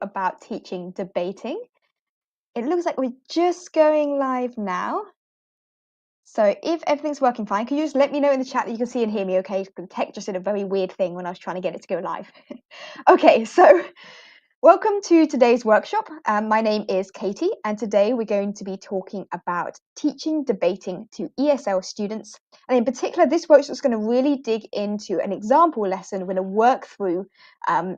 about teaching debating. It looks like we're just going live now. So if everything's working fine, can you just let me know in the chat that you can see and hear me, okay? The tech just did a very weird thing when I was trying to get it to go live. Okay, so welcome to today's workshop. My name is Katie, and today we're going to be talking about teaching debating to ESL students. And in particular, this workshop is going to really dig into an example lesson. We're going to work through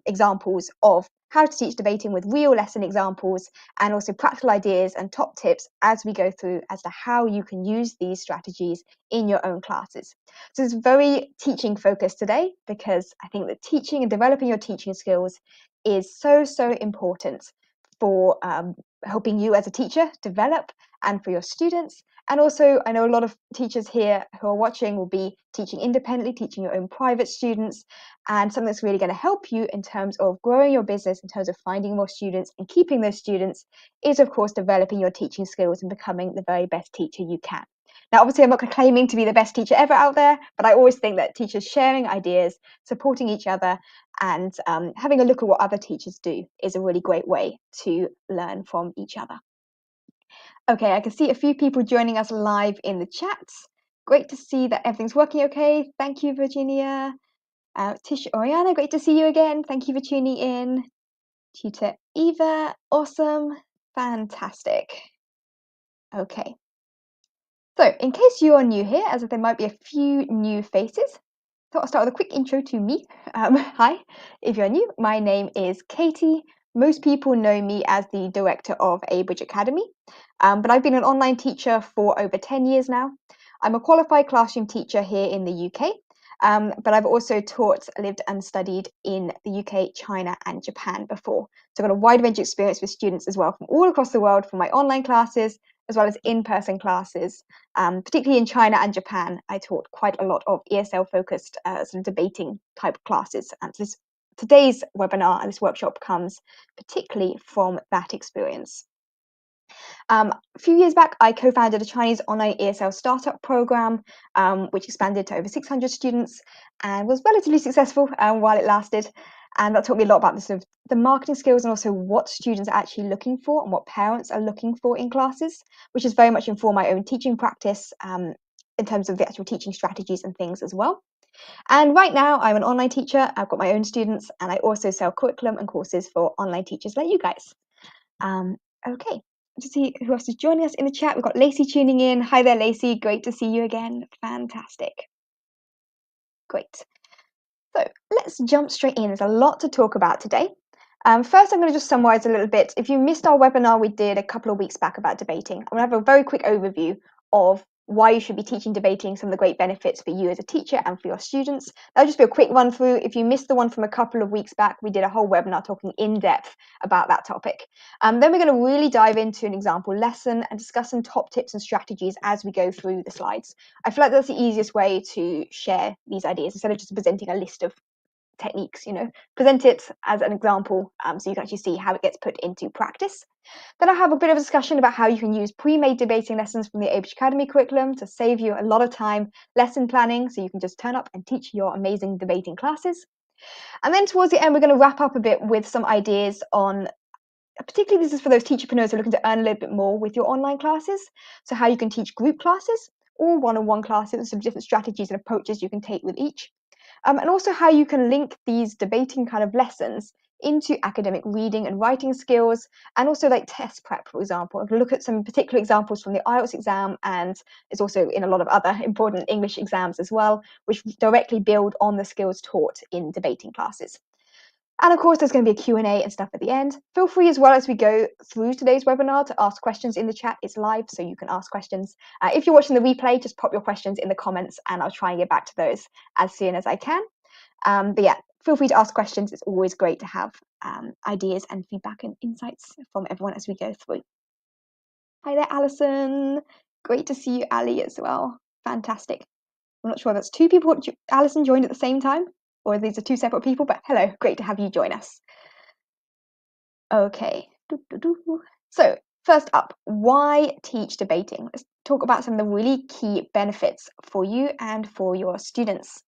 examples of how to teach debating with real lesson examples and also practical ideas and top tips as we go through as to how you can use these strategies in your own classes. So it's very teaching focused today because I think that teaching and developing your teaching skills is so important for helping you as a teacher develop and for your students. And also, I know a lot of teachers here who are watching will be teaching independently, teaching your own private students, and something that's really going to help you in terms of growing your business, in terms of finding more students and keeping those students, is of course developing your teaching skills and becoming the very best teacher you can. Now, obviously, I'm not claiming to be the best teacher ever out there, but I always think that teachers sharing ideas, supporting each other, and having a look at what other teachers do is a really great way to learn from each other. Okay, I can see a few people joining us live in the chat. Great to see that everything's working okay. Thank you, Virginia. Tish Oriana, great to see you again. Thank you for tuning in. Tutor Eva, awesome, fantastic. Okay. So, in case you are new here, as there might be a few new faces, so I'll start with a quick intro to me. Hi, if you're new, my name is Katie. Most people know me as the director of Abridge Academy, but I've been an online teacher for over 10 years now. I'm a qualified classroom teacher here in the UK, but I've also taught, lived and studied in the UK, China and Japan before. So I've got a wide range of experience with students as well from all across the world, from my online classes as well as in-person classes. Particularly in China and Japan, I taught quite a lot of ESL-focused sort of debating type classes. And so today's webinar and this workshop comes particularly from that experience. A few years back, I co-founded a Chinese online ESL startup program, which expanded to over 600 students and was relatively successful while it lasted. And that taught me a lot about the marketing skills and also what students are actually looking for and what parents are looking for in classes, which has very much informed my own teaching practice in terms of the actual teaching strategies and things as well. And right now, I'm an online teacher. I've got my own students, and I also sell curriculum and courses for online teachers like you guys. Okay. To see who else is joining us in the chat. We've got Lacey tuning in. Hi there, Lacey. Great to see you again. Fantastic. Great. So let's jump straight in. There's a lot to talk about today. First, I'm going to just summarize a little bit. If you missed our webinar we did a couple of weeks back about debating, I'm going to have a very quick overview of why you should be teaching debating, some of the great benefits for you as a teacher and for your students. That'll just be a quick run through. If you missed the one from a couple of weeks back, we did a whole webinar talking in depth about that topic. Then we're going to really dive into an example lesson and discuss some top tips and strategies as we go through the slides. I feel like that's the easiest way to share these ideas instead of just presenting a list of techniques, present it as an example so you can actually see how it gets put into practice. Then I have a bit of a discussion about how you can use pre-made debating lessons from the Abridge Academy curriculum to save you a lot of time lesson planning so you can just turn up and teach your amazing debating classes. And then towards the end, we're going to wrap up a bit with some ideas on, particularly this is for those teacherpreneurs who are looking to earn a little bit more with your online classes, so how you can teach group classes or one-on-one classes and some different strategies and approaches you can take with each. And also how you can link these debating kind of lessons into academic reading and writing skills, and also like test prep, for example. I'm going to look at some particular examples from the IELTS exam, and it's also in a lot of other important English exams as well, which directly build on the skills taught in debating classes. And of course, there's going to be a Q&A and stuff at the end. Feel free as well as we go through today's webinar to ask questions in the chat. It's live, so you can ask questions. If you're watching the replay, just pop your questions in the comments and I'll try and get back to those as soon as I can. But yeah, feel free to ask questions. It's always great to have ideas and feedback and insights from everyone as we go through. Hi there, Alison. Great to see you, Ali, as well. Fantastic. I'm not sure that's two people. Alison joined at the same time, or these are two separate people, but hello, great to have you join us. Okay. So first up, why teach debating? Let's talk about some of the really key benefits for you and for your students.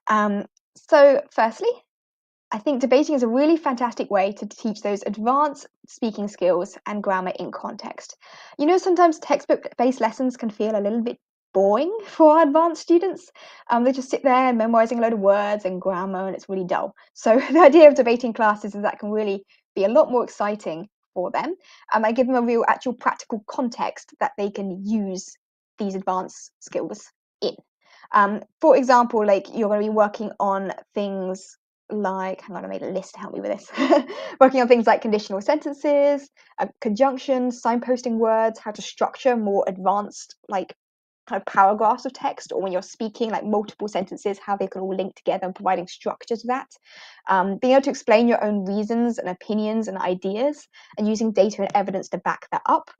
So firstly, I think debating is a really fantastic way to teach those advanced speaking skills and grammar in context. You know, sometimes textbook-based lessons can feel a little bit boring for our advanced students. They just sit there memorizing a load of words and grammar, and it's really dull. So the idea of debating classes is that can really be a lot more exciting for them. I give them a real, actual practical context that they can use these advanced skills in. For example, like you're going to be working on things like, hang on, I made a list to help me with this. Working on things like conditional sentences, conjunctions, signposting words, how to structure more advanced, like kind of paragraphs of text, or when you're speaking like multiple sentences, how they can all link together and providing structure to that. Being able to explain your own reasons and opinions and ideas and using data and evidence to back that up.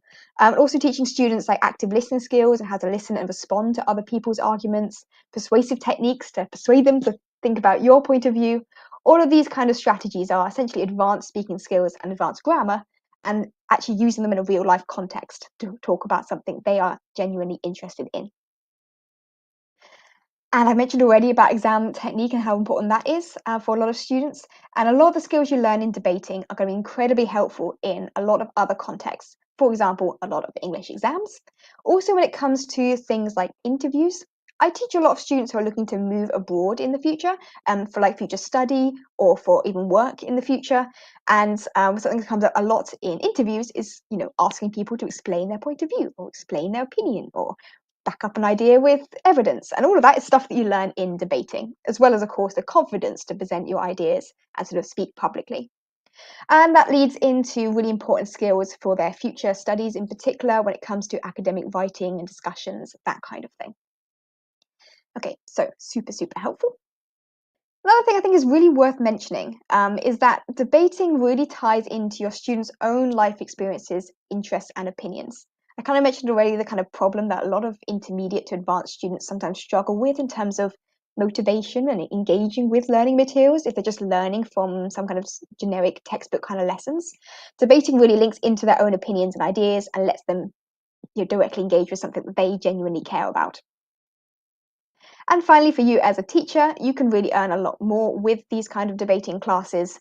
Also teaching students like active listening skills and how to listen and respond to other people's arguments, persuasive techniques to persuade them to think about your point of view. All of these kind of strategies are essentially advanced speaking skills and advanced grammar, and actually using them in a real life context to talk about something they are genuinely interested in. And I mentioned already about exam technique and how important that is for a lot of students. And a lot of the skills you learn in debating are going to be incredibly helpful in a lot of other contexts. For example, a lot of English exams. Also, when it comes to things like interviews, I teach a lot of students who are looking to move abroad in the future, for like future study or for even work in the future. And something that comes up a lot in interviews is, you know, asking people to explain their point of view or explain their opinion or back up an idea with evidence. And all of that is stuff that you learn in debating, as well as, of course, the confidence to present your ideas and sort of speak publicly. And that leads into really important skills for their future studies, in particular when it comes to academic writing and discussions, that kind of thing. Okay, so super, super helpful. Another thing I think is really worth mentioning is that debating really ties into your students' own life experiences, interests, and opinions. I kind of mentioned already the kind of problem that a lot of intermediate to advanced students sometimes struggle with in terms of motivation and engaging with learning materials if they're just learning from some kind of generic textbook kind of lessons. Debating really links into their own opinions and ideas and lets them, you know, directly engage with something that they genuinely care about. And finally, for you as a teacher, you can really earn a lot more with these kind of debating classes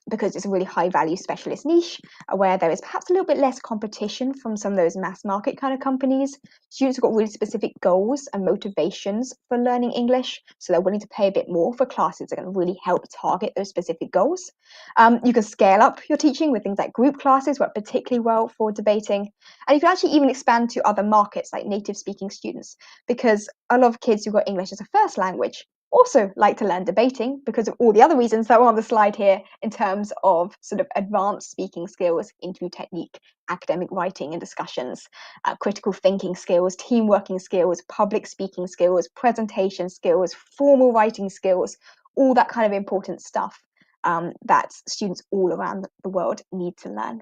because it's a really high value specialist niche where there is perhaps a little bit less competition from some of those mass market kind of companies. Students have got really specific goals and motivations for learning English, so they're willing to pay a bit more for classes that are going to really help target those specific goals. You can scale up your teaching with things like group classes, work particularly well for debating. And you can actually even expand to other markets like native speaking students, because a lot of kids who've got English as a first language also like to learn debating because of all the other reasons that are on the slide here in terms of sort of advanced speaking skills, interview technique, academic writing and discussions, critical thinking skills, team working skills, public speaking skills, presentation skills, formal writing skills, all that kind of important stuff that students all around the world need to learn.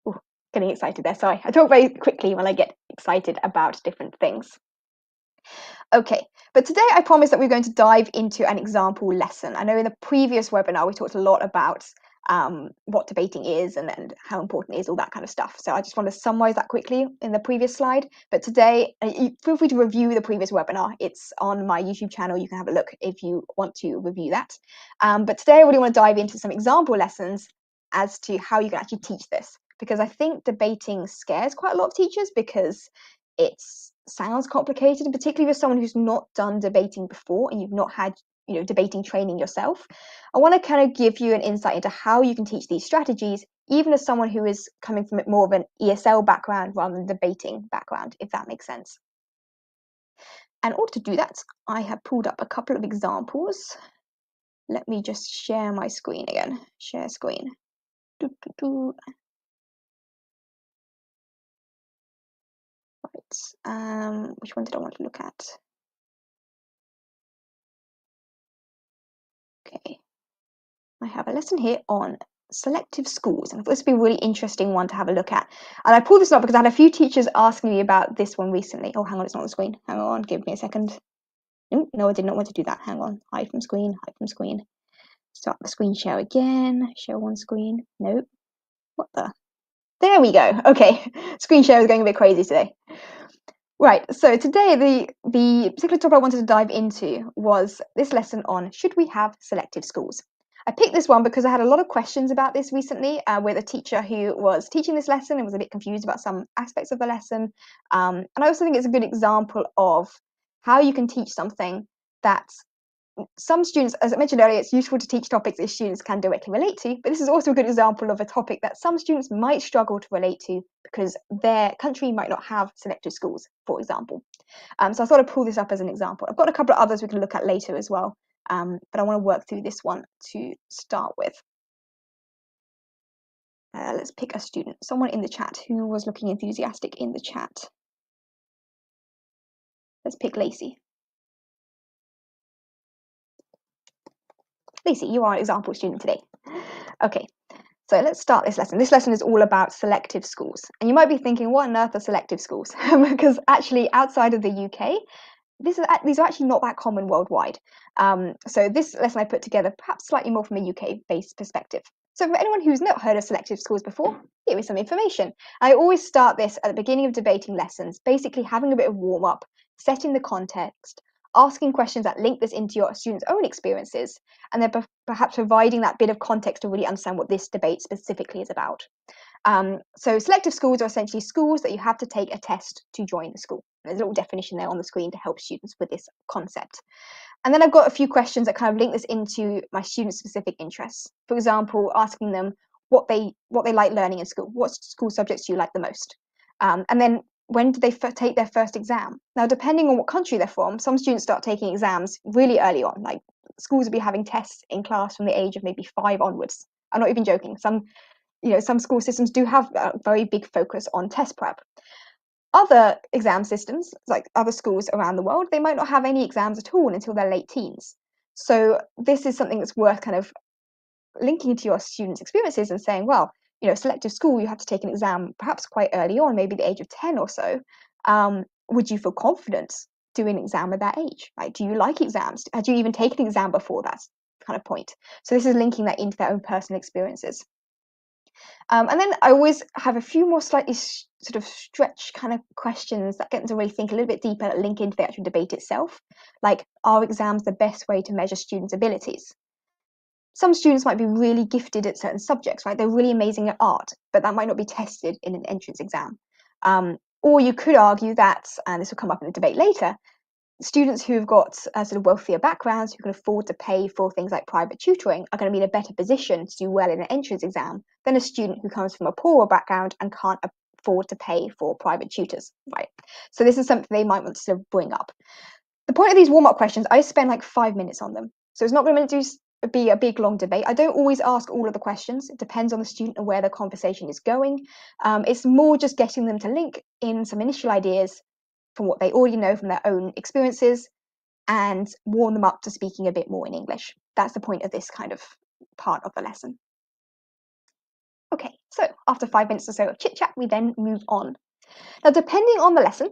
Ooh, getting excited there, sorry. I talk very quickly when I get excited about different things. Okay, but today I promised that we're going to dive into an example lesson. I know in the previous webinar we talked a lot about what debating is and how important it is, all that kind of stuff. So I just want to summarize that quickly in the previous slide. But today, feel free to review the previous webinar. It's on my YouTube channel. You can have a look if you want to review that. But today I really want to dive into some example lessons as to how you can actually teach this. Because I think debating scares quite a lot of teachers because it sounds complicated, and particularly with someone who's not done debating before and you've not had, you know, debating training yourself. I want to kind of give you an insight into how you can teach these strategies, even as someone who is coming from more of an ESL background rather than debating background, if that makes sense. And in order to do that, I have pulled up a couple of examples. Let me just share my screen again. Share screen. Right. Which one did I want to look at? Okay. I have a lesson here on selective schools, and this would be a really interesting one to have a look at. And I pulled this up because I had a few teachers asking me about this one recently. Oh, hang on, it's not on the screen. Hang on, give me a second. No, I did not want to do that. Hang on. Hide from screen, hide from screen. Start the screen share again. Share one screen. Nope. What the? There we go. Okay. Screen share is going a bit crazy today. Right, so today the particular topic I wanted to dive into was this lesson on should we have selective schools. I picked this one because I had a lot of questions about this recently with a teacher who was teaching this lesson and was a bit confused about some aspects of the lesson. And I also think it's a good example of how you can teach something that some students, as I mentioned earlier, it's useful to teach topics that students can directly relate to, but this is also a good example of a topic that some students might struggle to relate to because their country might not have selective schools, for example. So I thought I'd pull this up as an example. I've got a couple of others we can look at later as well, but I want to work through this one to start with. Let's pick a student, someone in the chat who was looking enthusiastic in the chat. Let's pick Lacey. Lacey, you are an example student today. Okay, so let's start this lesson. This lesson is all about selective schools. And you might be thinking, what on earth are selective schools? Because actually outside of the UK, these are actually not that common worldwide. So this lesson I put together perhaps slightly more from a UK-based perspective. So for anyone who's not heard of selective schools before, here is some information. I always start this at the beginning of debating lessons, basically having a bit of warm-up, setting the context, asking questions that link this into your students' own experiences, and then perhaps providing that bit of context to really understand what this debate specifically is about. So selective schools are essentially schools that you have to take a test to join the school. There's a little definition there on the screen to help students with this concept. And then I've got a few questions that kind of link this into my students' specific interests. For example, asking them what they like learning in school. What school subjects do you like the most? And then when do they take their first exam? Now, depending on what country they're from, some students start taking exams really early on. Like schools will be having tests in class from the age of maybe 5 onwards. I'm not even joking. Some school systems do have a very big focus on test prep. Other exam systems, like other schools around the world, they might not have any exams at all until their late teens. So this is something that's worth kind of linking to your students' experiences and saying, well, selective school, you have to take an exam perhaps quite early on, maybe the age of 10 or so. Would you feel confident doing an exam at that age? Like, do you like exams? Had you even taken an exam before that kind of point? So this is linking that into their own personal experiences. And then I always have a few more slightly sort of stretch kind of questions that get them to really think a little bit deeper, that link into the actual debate itself. Like, are exams the best way to measure students' abilities? Some students might be really gifted at certain subjects, right? They're really amazing at art, but that might not be tested in an entrance exam. Or you could argue that, and this will come up in the debate later, students who've got sort of wealthier backgrounds, who can afford to pay for things like private tutoring, are going to be in a better position to do well in an entrance exam than a student who comes from a poorer background and can't afford to pay for private tutors, right? So this is something they might want to sort of bring up. The point of these warm-up questions, I spend like 5 minutes on them. So it's not going to be a big, long debate. I don't always ask all of the questions. It depends on the student and where the conversation is going. It's more just getting them to link in some initial ideas from what they already know from their own experiences and warm them up to speaking a bit more in English. That's the point of this kind of part of the lesson. Okay, so after 5 minutes or so of chit chat, we then move on. Now, depending on the lesson,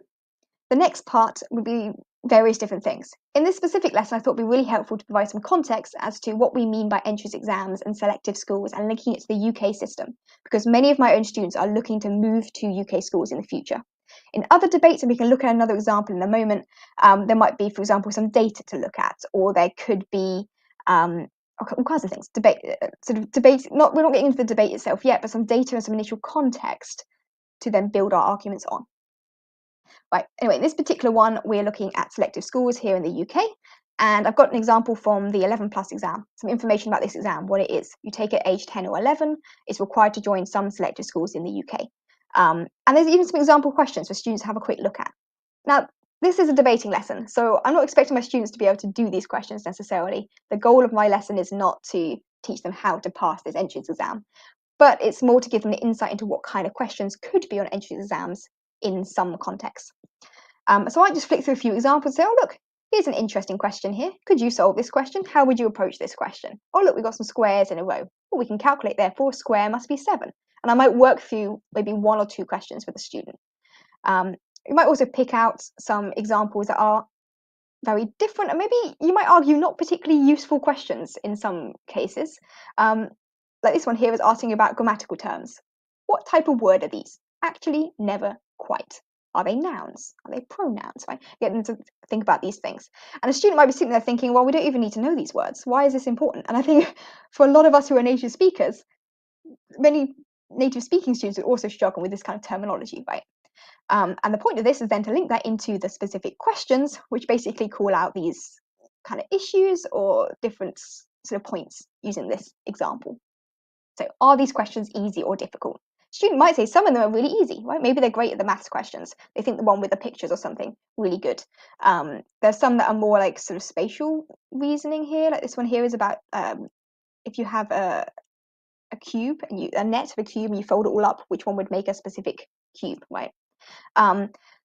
the next part would be various different things. In this specific lesson, I thought it would be really helpful to provide some context as to what we mean by entrance exams and selective schools and linking it to the UK system, because many of my own students are looking to move to UK schools in the future. In other debates, and we can look at another example in a moment, there might be, for example, some data to look at, or there could be all kinds of things. We're not getting into the debate itself yet, but some data and some initial context to then build our arguments on. Right, anyway, in this particular one, we're looking at selective schools here in the UK, and I've got an example from the 11 plus exam, some information about this exam, what it is. You take it at age 10 or 11, it's required to join some selective schools in the UK. And there's even some example questions for students to have a quick look at. Now, this is a debating lesson, so I'm not expecting my students to be able to do these questions necessarily. The goal of my lesson is not to teach them how to pass this entrance exam, but it's more to give them the insight into what kind of questions could be on entrance exams in some contexts. So I just flick through a few examples and say, oh, look, here's an interesting question here. Could you solve this question? How would you approach this question? Oh, look, we've got some squares in a row. Well, we can calculate, therefore, a square must be 7. And I might work through maybe 1 or 2 questions with the student. You might also pick out some examples that are very different, and maybe you might argue not particularly useful questions in some cases. Like this one here is asking about grammatical terms. What type of word are these? Actually, never quite. Are they nouns? Are they pronouns? Right? Get them to think about these things. And a student might be sitting there thinking, well, we don't even need to know these words. Why is this important? And I think for a lot of us who are native speakers, many native speaking students would also struggle with this kind of terminology, right? And the point of this is then to link that into the specific questions, which basically call out these kind of issues or different sort of points using this example. So are these questions easy or difficult? Student might say some of them are really easy, right? Maybe they're great at the maths questions. They think the one with the pictures or something really good. There's some that are more like sort of spatial reasoning here. Like this one here is about if you have a cube and a net of a cube and you fold it all up, which one would make a specific cube, right?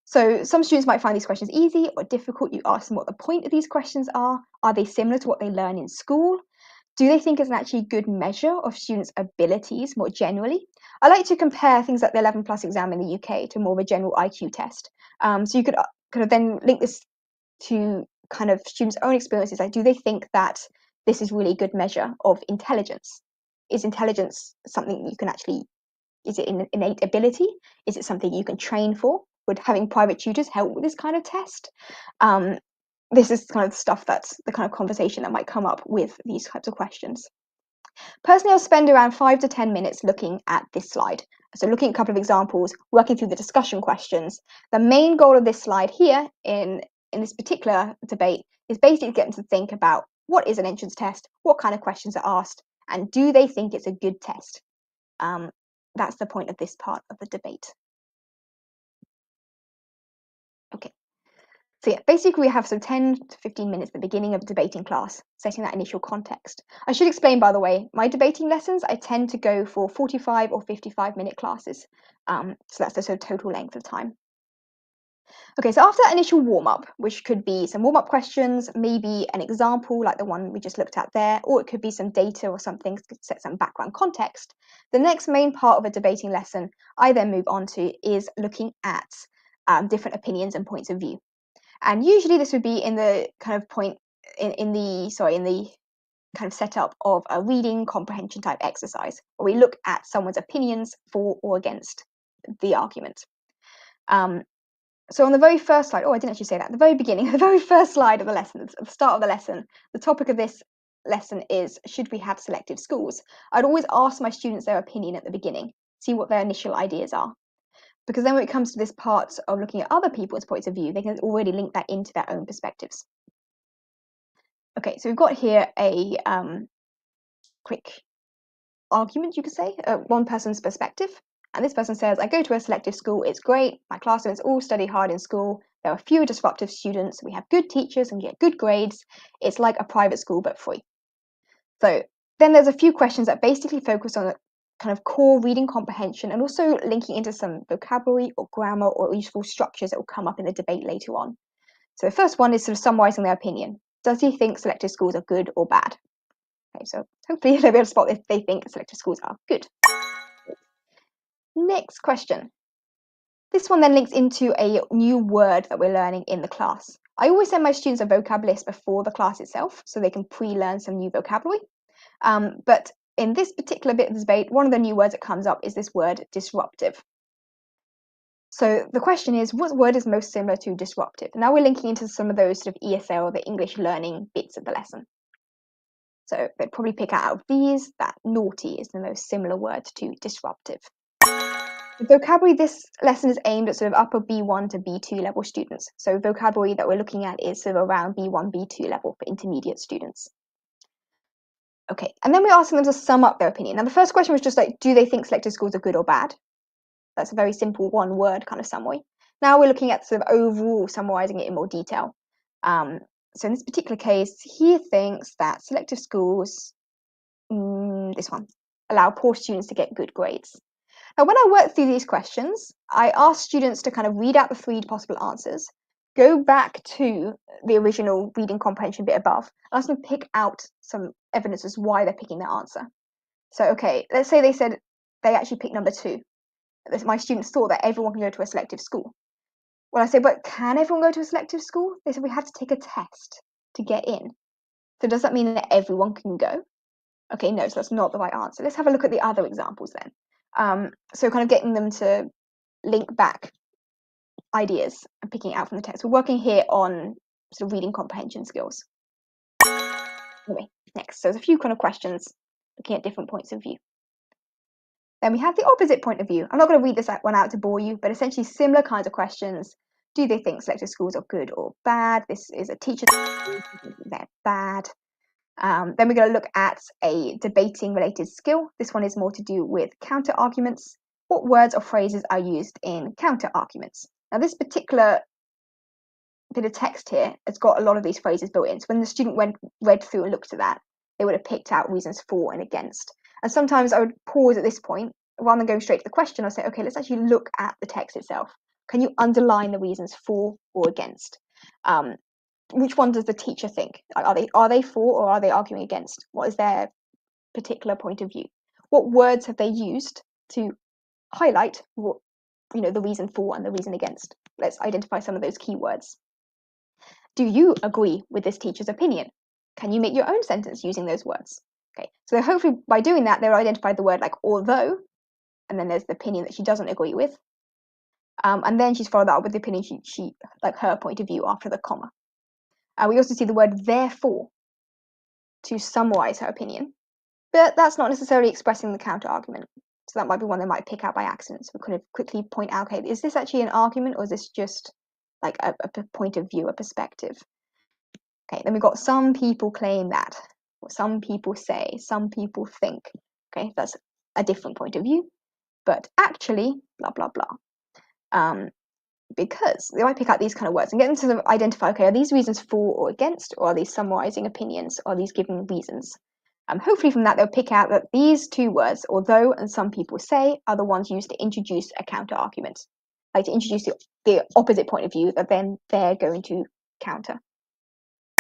So some students might find these questions easy or difficult. You ask them what the point of these questions are. Are they similar to what they learn in school? Do they think it's an actually good measure of students' abilities more generally? I like to compare things like the 11 plus exam in the UK to more of a general IQ test. So you could kind of then link this to kind of students' own experiences. Like, do they think that this is really a good measure of intelligence? Is intelligence something you can actually, is it an innate ability? Is it something you can train for? Would having private tutors help with this kind of test? This is kind of stuff that's the kind of conversation that might come up with these types of questions. Personally, I'll spend around 5 to 10 minutes looking at this slide. So looking at a couple of examples, working through the discussion questions. The main goal of this slide here in this particular debate is basically getting to think about what is an entrance test, what kind of questions are asked, and do they think it's a good test? That's the point of this part of the debate. Okay. So yeah, basically we have some 10 to 15 minutes at the beginning of the debating class, setting that initial context. I should explain, by the way, my debating lessons, I tend to go for 45 or 55-minute classes. So that's the sort of total length of time. Okay, so after that initial warm-up, which could be some warm-up questions, maybe an example like the one we just looked at there, or it could be some data or something to set some background context, the next main part of a debating lesson I then move on to is looking at different opinions and points of view. And usually this would be in the kind of point in the kind of setup of a reading comprehension type exercise, where we look at someone's opinions for or against the argument. So on the very first slide, I didn't actually say that, at the very beginning, the very first slide of the lesson, at the start of the lesson, the topic of this lesson is, should we have selective schools? I'd always ask my students their opinion at the beginning, see what their initial ideas are. Because then when it comes to this part of looking at other people's points of view, they can already link that into their own perspectives. Okay, so we've got here a quick argument, you could say, one person's perspective. And this person says, I go to a selective school, it's great, my classmates all study hard in school, there are fewer disruptive students, we have good teachers and get good grades, it's like a private school but free. So then there's a few questions that basically focus on kind of core reading comprehension and also linking into some vocabulary or grammar or useful structures that will come up in the debate later on. So the first one is sort of summarising their opinion. Does he think selective schools are good or bad? Okay, so hopefully they'll be able to spot if they think selective schools are good. Next question. This one then links into a new word that we're learning in the class. I always send my students a vocab list before the class itself so they can pre-learn some new vocabulary. But in this particular bit of the debate, one of the new words that comes up is this word disruptive. So the question is, what word is most similar to disruptive? Now we're linking into some of those sort of ESL, the English learning bits of the lesson. So they'd probably pick out of these that naughty is the most similar word to disruptive. The vocabulary this lesson is aimed at sort of upper B1 to B2 level students. So vocabulary that we're looking at is sort of around B1, B2 level for intermediate students. Okay, and then we're asking them to sum up their opinion. Now the first question was just like, do they think selective schools are good or bad? That's a very simple one word kind of summary. Now we're looking at sort of overall summarising it in more detail. So in this particular case, he thinks that selective schools, this one, allow poor students to get good grades. Now, when I work through these questions, I ask students to kind of read out the 3 possible answers, go back to the original reading comprehension bit above, and ask them to pick out some evidence as why they're picking their answer. So, okay, let's say they said they actually picked number 2. My students thought that everyone can go to a selective school. Well, I say, but can everyone go to a selective school? They said we have to take a test to get in. So does that mean that everyone can go? Okay, no, so that's not the right answer. Let's have a look at the other examples then. So kind of getting them to link back ideas and picking it out from the text. We're working here on sort of reading comprehension skills. Anyway, next, so there's a few kind of questions looking at different points of view. Then we have the opposite point of view. I'm not going to read this one out to bore you, but essentially similar kinds of questions. Do they think selective schools are good or bad? This is a teacher. They're bad. Then we're going to look at a debating related skill. This one is more to do with counter arguments. What words or phrases are used in counter arguments? Now this particular bit of text here has got a lot of these phrases built in. So when the student read through and looked at that, they would have picked out reasons for and against. And sometimes I would pause at this point, rather than going straight to the question, I'll say, okay, let's actually look at the text itself. Can you underline the reasons for or against? Which one does the teacher think? Are they for or are they arguing against? What is their particular point of view? What words have they used to highlight what, the reason for and the reason against? Let's identify some of those keywords. Do you agree with this teacher's opinion? Can you make your own sentence using those words? Okay, so hopefully by doing that, they'll identify the word like although, and then there's the opinion that she doesn't agree with. And then she's followed that up with the opinion she like her point of view after the comma. We also see the word therefore to summarize her opinion, but that's not necessarily expressing the counter argument. So that might be one they might pick out by accident. So we kind of quickly point out, okay, is this actually an argument or is this just like a point of view, a perspective? Okay, then we've got some people claim that, or some people say, some people think. Okay, that's a different point of view, but actually, blah, blah, blah. Because they might pick out these kind of words and get them to sort of identify, okay, are these reasons for or against, or are these summarizing opinions, or are these giving reasons? Hopefully from that they'll pick out that these two words, although and some people say, are the ones used to introduce a counter argument, like to introduce the opposite point of view that then they're going to counter.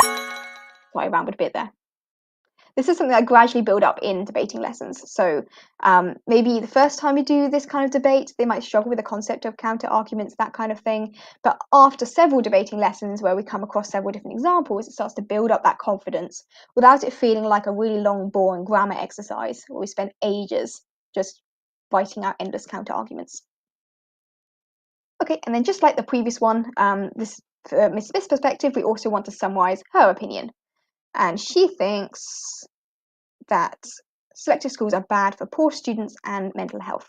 So I rambled a bit there. This is something that I gradually build up in debating lessons. So maybe the first time you do this kind of debate, they might struggle with the concept of counter arguments, that kind of thing. But after several debating lessons where we come across several different examples, it starts to build up that confidence without it feeling like a really long, boring grammar exercise where we spend ages just writing out endless counter arguments. Okay, and then just like the previous one, Miss Smith's perspective, we also want to summarize her opinion. And she thinks that selective schools are bad for poor students and mental health.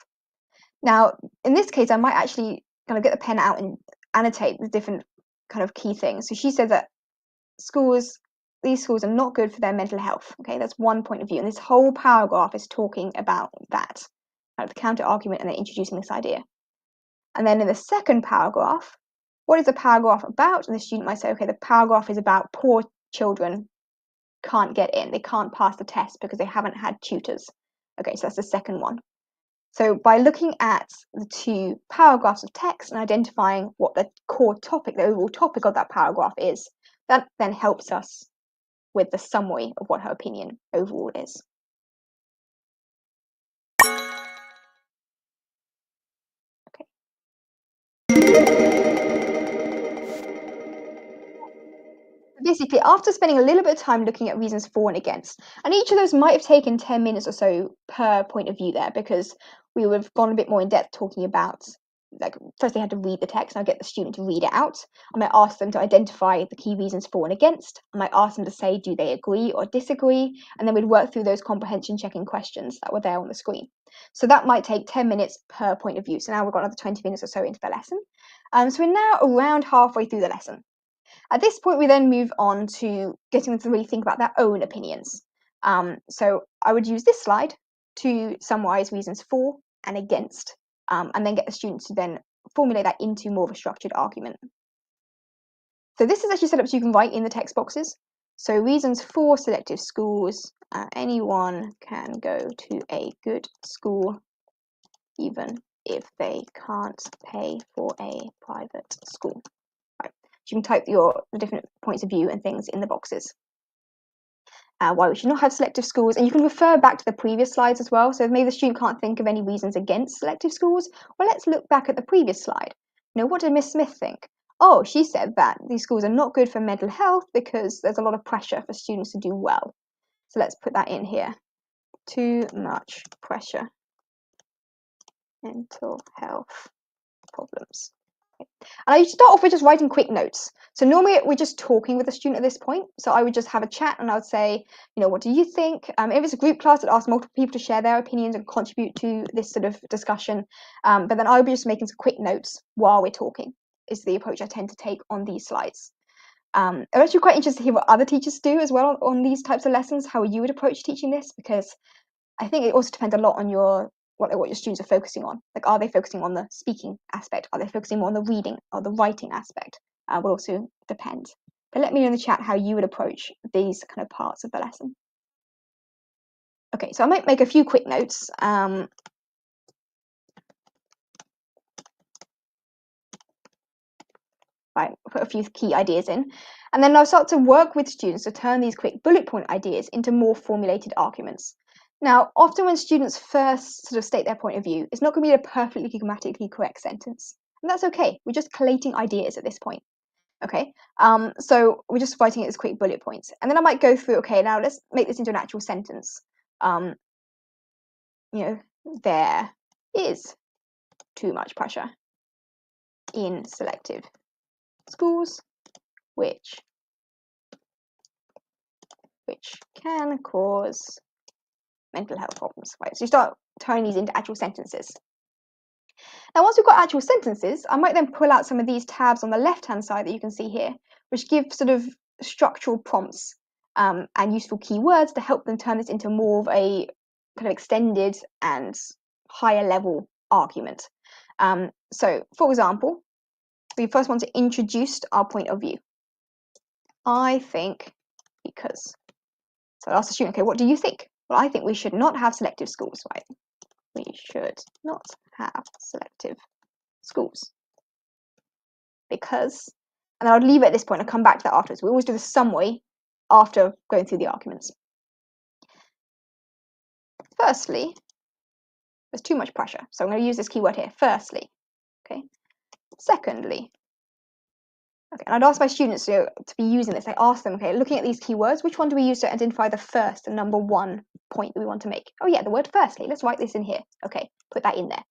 Now, in this case, I might actually kind of get the pen out and annotate the different kind of key things. So she said that these schools are not good for their mental health. Okay, that's one point of view. And this whole paragraph is talking about that, kind of the counter argument, and then introducing this idea. And then in the second paragraph, what is the paragraph about? And the student might say, okay, the paragraph is about poor children can't get in, they can't pass the test because they haven't had tutors. Okay, so that's the second one. So by looking at the two paragraphs of text and identifying what the core topic, the overall topic of that paragraph is, that then helps us with the summary of what her opinion overall is. Basically, after spending a little bit of time looking at reasons for and against, and each of those might have taken 10 minutes or so per point of view there, because we would have gone a bit more in depth talking about, like, first they had to read the text, and I'll get the student to read it out. I might ask them to identify the key reasons for and against. I might ask them to say, do they agree or disagree? And then we'd work through those comprehension checking questions that were there on the screen. So that might take 10 minutes per point of view. So now we've got another 20 minutes or so into the lesson. So we're now around halfway through the lesson. At this point, we then move on to getting them to really think about their own opinions. So I would use this slide to summarize reasons for and against, and then get the students to then formulate that into more of a structured argument. So this is actually set up so you can write in the text boxes. So reasons for selective schools, anyone can go to a good school even if they can't pay for a private school. You can type the different points of view and things in the boxes. Why we should not have selective schools, and you can refer back to the previous slides as well. So if maybe the student can't think of any reasons against selective schools, well, let's look back at the previous slide. What did Miss Smith think? Oh, she said that these schools are not good for mental health because there's a lot of pressure for students to do well. So let's put that in here. Too much pressure. Mental health problems. And I start off with just writing quick notes. So normally we're just talking with the student at this point. So I would just have a chat and I would say, you know, what do you think? If it's a group class, I'd ask multiple people to share their opinions and contribute to this sort of discussion. But then I would be just making some quick notes while we're talking, is the approach I tend to take on these slides. I'm actually quite interested to hear what other teachers do as well on these types of lessons, how you would approach teaching this, because I think it also depends a lot on what your students are focusing on. Like, are they focusing on the speaking aspect? Are they focusing more on the reading or the writing aspect? Will also depend. But let me know in the chat how you would approach these kind of parts of the lesson. Okay, so I might make a few quick notes. Right, put a few key ideas in. And then I'll start to work with students to turn these quick bullet point ideas into more formulated arguments. Now, often when students first sort of state their point of view, it's not going to be a perfectly grammatically correct sentence. And that's okay. We're just collating ideas at this point. Okay, so we're just writing it as quick bullet points. And then I might go through, okay, now let's make this into an actual sentence. You know, there is too much pressure in selective schools, which can cause mental health problems, right? So you start turning these into actual sentences. Now, once we've got actual sentences, I might then pull out some of these tabs on the left-hand side that you can see here, which give sort of structural prompts and useful keywords to help them turn this into more of a kind of extended and higher level argument. So, for example, we first want to introduce our point of view. I think because. So I asked the student, okay, what do you think? Well, I think we should not have selective schools, right? We should not have selective schools. Because, and I would leave it at this point, I'll come back to that afterwards. We always do the summary after going through the arguments. Firstly, there's too much pressure. So I'm going to use this keyword here, firstly. Okay. Secondly, okay, and I'd ask my students to be using this. I ask them, okay, looking at these keywords, which one do we use to identify the first and number one point that we want to make? Oh yeah, the word firstly. Let's write this in here. Okay, put that in there.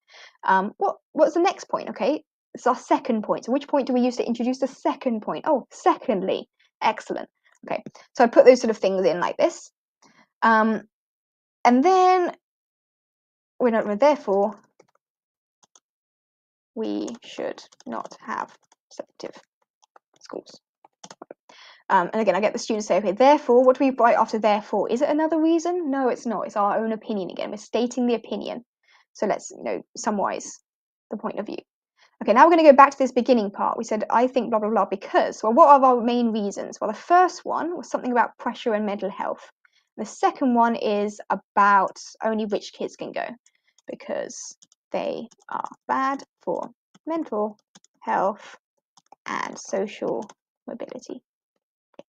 What's the next point? Okay, it's our second point. So which point do we use to introduce the second point? Oh, secondly. Excellent. Okay, so I put those sort of things in like this. And then therefore, we should not have selective schools. And again, I get the students say, okay, therefore, what do we write after therefore? Is it another reason? No, it's not. It's our own opinion again. We're stating the opinion. So let's, summarize the point of view. Okay, now we're going to go back to this beginning part. We said, I think blah, blah, blah, because, well, what are our main reasons? Well, the first one was something about pressure and mental health. The second one is about only rich kids can go because they are bad for mental health and social mobility.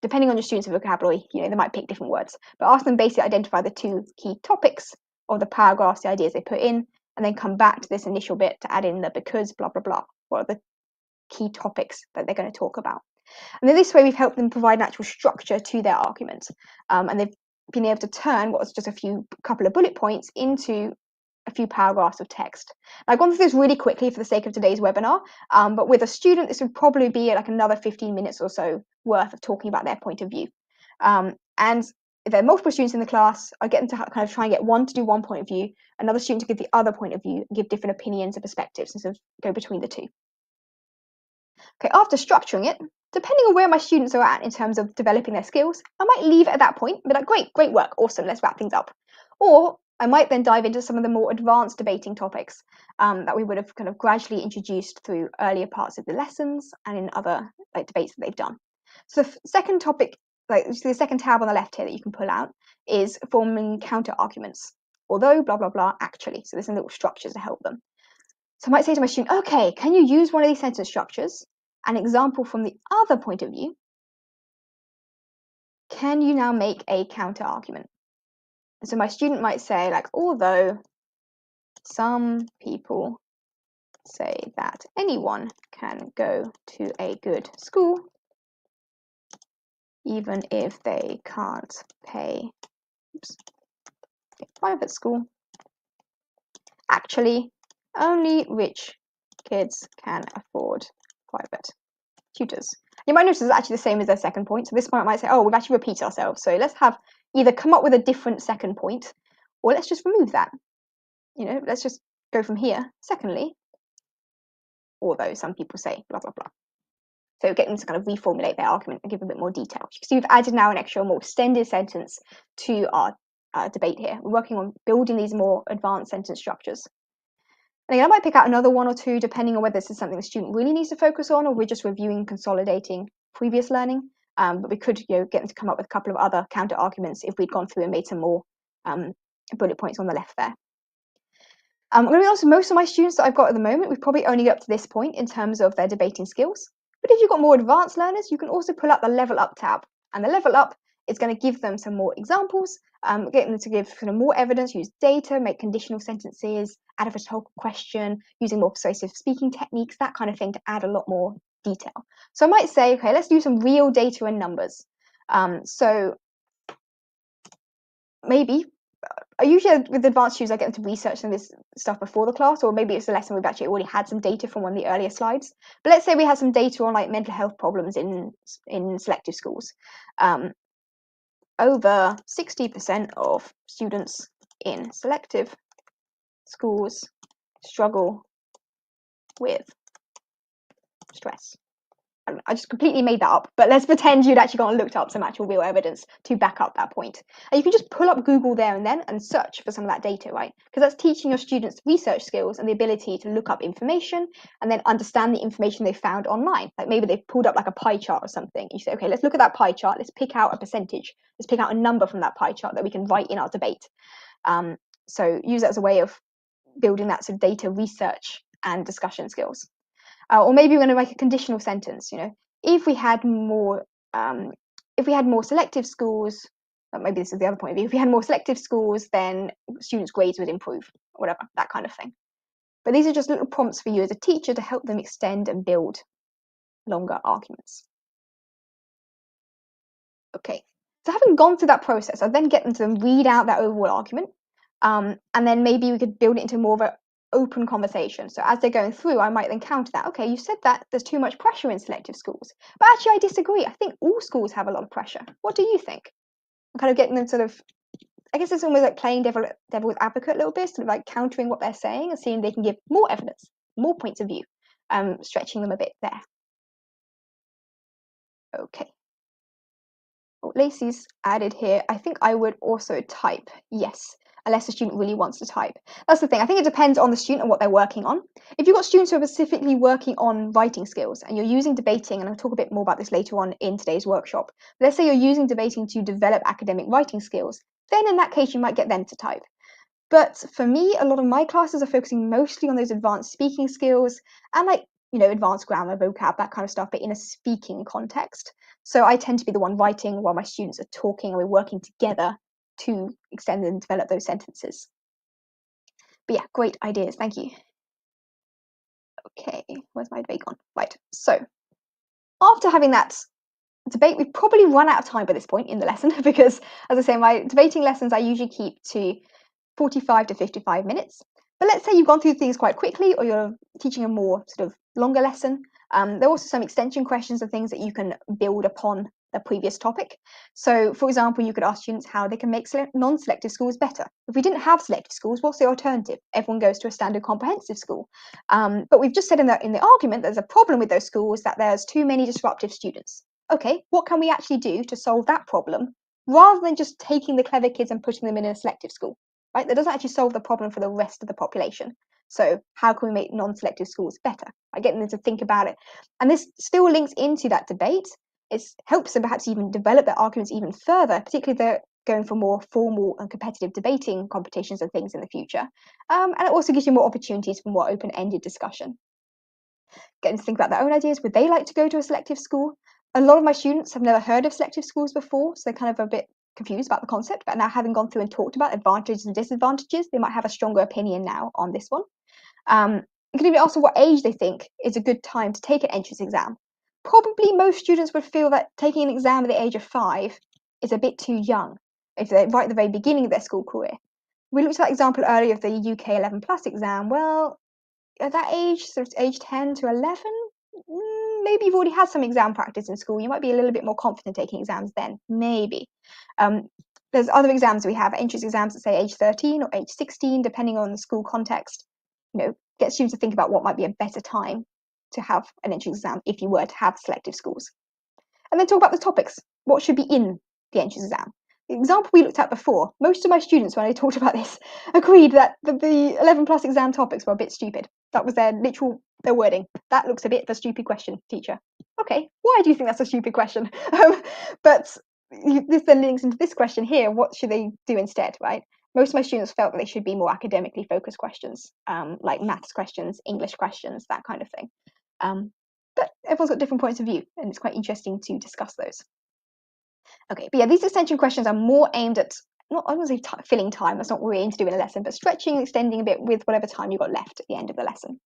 Depending on your students' vocabulary, they might pick different words, but ask them basically identify the two key topics of the paragraphs, the ideas they put in, and then come back to this initial bit to add in the because, blah, blah, blah. What are the key topics that they're going to talk about? And then this way, we've helped them provide an actual structure to their argument, and they've been able to turn what was just a couple of bullet points into a few paragraphs of text. Now, I've gone through this really quickly for the sake of today's webinar, but with a student, this would probably be like another 15 minutes or so worth of talking about their point of view. And if there are multiple students in the class, I get them to kind of try and get one to do one point of view, another student to give the other point of view, and give different opinions and perspectives, and sort of go between the two. Okay, after structuring it, depending on where my students are at in terms of developing their skills, I might leave it at that point and be like, great work, awesome, let's wrap things up. Or I might then dive into some of the more advanced debating topics that we would have kind of gradually introduced through earlier parts of the lessons and in other debates that they've done. So the second topic, the second tab on the left here that you can pull out is forming counter arguments. Although, blah, blah, blah, actually. So there's some little structures to help them. So I might say to my student, okay, can you use one of these sentence structures? An example from the other point of view. Can you now make a counter argument? And so my student might say, although some people say that anyone can go to a good school, even if they can't pay a private school, actually, only rich kids can afford private tutors. You might notice it's actually the same as their second point. So this point might say, oh, we've actually repeated ourselves. So let's have either come up with a different second point, or let's just remove that. Let's just go from here. Secondly, although some people say blah, blah, blah. So get them to kind of reformulate their argument and give a bit more detail. You can see we've added now an extra, more extended sentence to our debate here. We're working on building these more advanced sentence structures. And again, I might pick out another one or two, depending on whether this is something the student really needs to focus on, or we're just reviewing, consolidating previous learning. But we could get them to come up with a couple of other counter arguments if we'd gone through and made some more bullet points on the left there. I'm going to be honest, most of my students that I've got at the moment, we've probably only got up to this point in terms of their debating skills. But if you've got more advanced learners, you can also pull up the level up tab. And the level up is going to give them some more examples, get them to give more evidence, use data, make conditional sentences, add a rhetorical question, using more persuasive speaking techniques, that kind of thing, to add a lot more detail. So I might say, okay, let's do some real data and numbers. So maybe, usually with advanced students, I get them to research some of this stuff before the class, or maybe it's a lesson we've actually already had some data from one of the earlier slides. But let's say we had some data on like mental health problems in selective schools. Over 60% of students in selective schools struggle with stress. I just completely made that up, but let's pretend you'd actually gone and looked up some actual real evidence to back up that point. And you can just pull up Google there and then and search for some of that data, right? Because that's teaching your students research skills and the ability to look up information and then understand the information they found online. Like maybe they've pulled up like a pie chart or something. You say, okay, let's look at that pie chart. Let's pick out a percentage. Let's pick out a number from that pie chart that we can write in our debate. So use that as a way of building that sort of data research and discussion skills. Or maybe we're going to make a conditional sentence. If we had more selective schools, maybe this is the other point of view. If we had more selective schools, then students' grades would improve, or whatever, that kind of thing. But these are just little prompts for you as a teacher to help them extend and build longer arguments. Okay, so having gone through that process, I then get them to read out that overall argument, and then maybe we could build it into more of an open conversation. So as they're going through, I might then counter that. Okay, you said that there's too much pressure in selective schools, but actually I disagree. I think all schools have a lot of pressure. What do you think? I'm kind of getting them sort of, I guess it's almost like playing devil's advocate a little bit, sort of like countering what they're saying and seeing if they can give more evidence, more points of view, stretching them a bit there. Okay. Oh, Lacey's added here, I think I would also type, yes, unless the student really wants to type. That's the thing. I think it depends on the student and what they're working on. If you've got students who are specifically working on writing skills and you're using debating, and I'll talk a bit more about this later on in today's workshop, but let's say you're using debating to develop academic writing skills, then in that case you might get them to type. But for me, a lot of my classes are focusing mostly on those advanced speaking skills and advanced grammar, vocab, that kind of stuff, but in a speaking context. So I tend to be the one writing while my students are talking, and we're working together to extend and develop those sentences. But yeah, great ideas, thank you. Okay, where's my debate gone? Right, so after having that debate, we've probably run out of time by this point in the lesson because, as I say, my debating lessons I usually keep to 45 to 55 minutes. But let's say you've gone through things quite quickly, or you're teaching a more sort of longer lesson. There are also some extension questions and things that you can build upon the previous topic. So, for example, you could ask students how they can make non-selective schools better. If we didn't have selective schools, what's the alternative? Everyone goes to a standard comprehensive school. But we've just said in the argument there's a problem with those schools, that there's too many disruptive students. Okay, what can we actually do to solve that problem rather than just taking the clever kids and putting them in a selective school? Right? That doesn't actually solve the problem for the rest of the population. So how can we make non-selective schools better? By getting them to think about it. And this still links into that debate. It helps them perhaps even develop their arguments even further, particularly if they're going for more formal and competitive debating competitions and things in the future. And it also gives you more opportunities for more open-ended discussion. Getting to think about their own ideas. Would they like to go to a selective school? A lot of my students have never heard of selective schools before, so they're kind of a bit confused about the concept, but now having gone through and talked about advantages and disadvantages, they might have a stronger opinion now on this one. You can even ask them what age they think is a good time to take an entrance exam. Probably most students would feel that taking an exam at the age of 5 is a bit too young, if they're right at the very beginning of their school career. We looked at that example earlier of the UK 11+ exam. Well, at that age, sort of age 10 to 11, maybe you've already had some exam practice in school. You might be a little bit more confident taking exams then, maybe. There's other exams we have, entrance exams at say age 13 or age 16, depending on the school context. Get students to think about what might be a better time to have an entrance exam if you were to have selective schools. And then talk about the topics. What should be in the entrance exam? The example we looked at before, most of my students, when I talked about this, agreed that the 11 plus exam topics were a bit stupid. That was their wording. That looks a bit of a stupid question, teacher. Okay, why do you think that's a stupid question? But this then links into this question here. What should they do instead, right? Most of my students felt that they should be more academically focused questions, like maths questions, English questions, that kind of thing. But everyone's got different points of view, and it's quite interesting to discuss those. Okay, but yeah, these extension questions are more aimed at, I wouldn't say filling time, that's not what we aim to do in a lesson, but stretching, extending a bit with whatever time you've got left at the end of the lesson.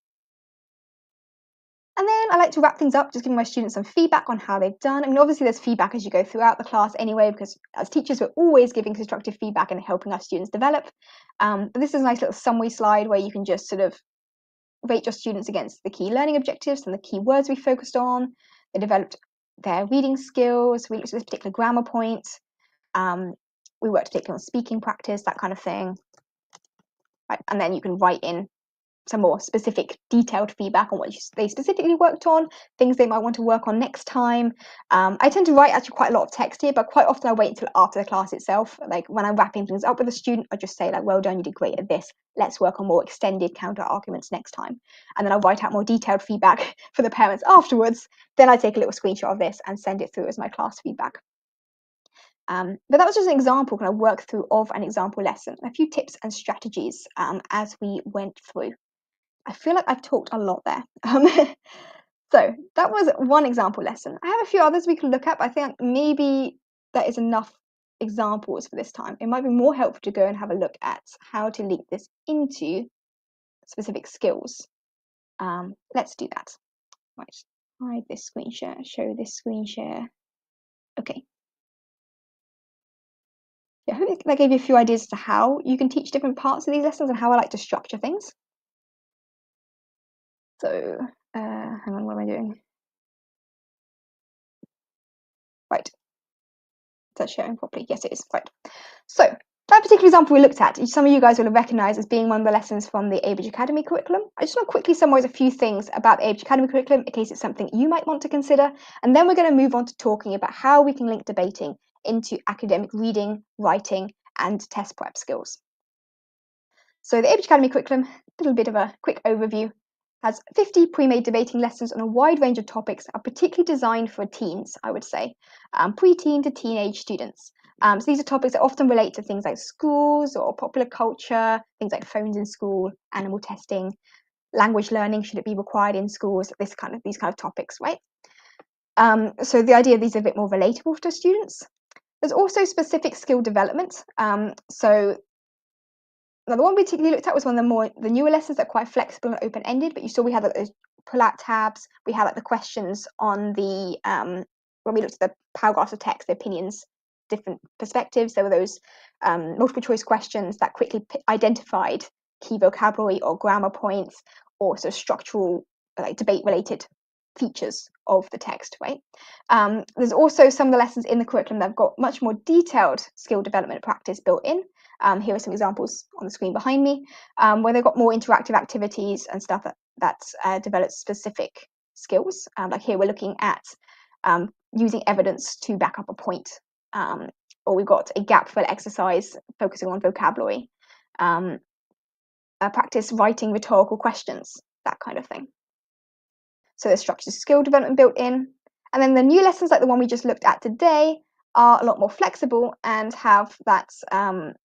And then I like to wrap things up, just giving my students some feedback on how they've done. I mean, obviously there's feedback as you go throughout the class anyway, because as teachers, we're always giving constructive feedback and helping our students develop. But this is a nice little summary slide where you can just sort of rate your students against the key learning objectives and the key words we focused on. They developed their reading skills. We looked at this particular grammar point. We worked particularly on speaking practice, that kind of thing. Right? And then you can write in some more specific, detailed feedback on what they specifically worked on, things they might want to work on next time. I tend to write actually quite a lot of text here, but quite often I wait until after the class itself. Like when I'm wrapping things up with a student, I just say like, well done, you did great at this. Let's work on more extended counter arguments next time. And then I'll write out more detailed feedback for the parents afterwards. Then I take a little screenshot of this and send it through as my class feedback. But that was just an example, kind of work through of an example lesson, a few tips and strategies as we went through. I feel like I've talked a lot there. So that was one example lesson. I have a few others we can look at, but I think maybe that is enough examples for this time. It might be more helpful to go and have a look at how to link this into specific skills. Let's do that. Right, hide this screen share, show this screen share. Okay. Yeah, I hope that gave you a few ideas as to how you can teach different parts of these lessons and how I like to structure things. So, hang on, what am I doing? Right. Is that showing properly? Yes, it is. Right. So, that particular example we looked at, some of you guys will have recognised as being one of the lessons from the Abridge Academy curriculum. I just want to quickly summarise a few things about the Abridge Academy curriculum in case it's something you might want to consider. And then we're going to move on to talking about how we can link debating into academic reading, writing, and test prep skills. So the Abridge Academy curriculum, a little bit of a quick overview, has 50 pre-made debating lessons on a wide range of topics, are particularly designed for teens, I would say, pre-teen to teenage students. So these are topics that often relate to things like schools or popular culture, things like phones in school, animal testing, language learning, should it be required in schools, these kind of topics, right? So the idea of these are a bit more relatable to students. There's also specific skill development. Now, the one we particularly looked at was one of the newer lessons that are quite flexible and open-ended, but you saw we had those pull-out tabs, we had like the questions on the, when we looked at the paragraphs of text, the opinions, different perspectives, there were those multiple choice questions that quickly identified key vocabulary or grammar points or sort of structural, like debate-related features of the text, right? There's also some of the lessons in the curriculum that have got much more detailed skill development practice built in. Here are some examples on the screen behind me, where they've got more interactive activities and stuff that develops specific skills. Like here we're looking at using evidence to back up a point, or we've got a gap fill exercise focusing on vocabulary, practice writing rhetorical questions, that kind of thing. So there's structured skill development built in. And then the new lessons like the one we just looked at today are a lot more flexible and have that kind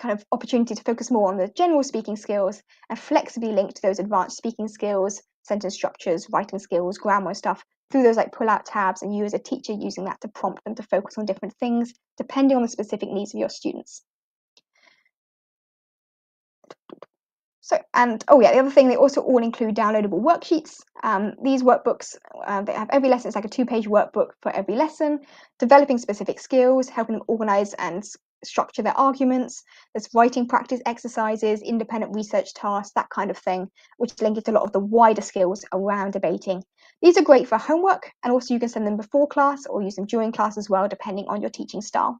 of opportunity to focus more on the general speaking skills and flexibly link to those advanced speaking skills, sentence structures, writing skills, grammar stuff through those like pull-out tabs, and you as a teacher using that to prompt them to focus on different things depending on the specific needs of your students. So, and oh yeah, the other thing, they also all include downloadable worksheets. These workbooks, they have every lesson, it's like a 2-page workbook for every lesson, developing specific skills, helping them organize and structure their arguments. There's writing practice exercises, independent research tasks, that kind of thing, which link it to a lot of the wider skills around debating. These are great for homework, and also you can send them before class or use them during class as well, depending on your teaching style.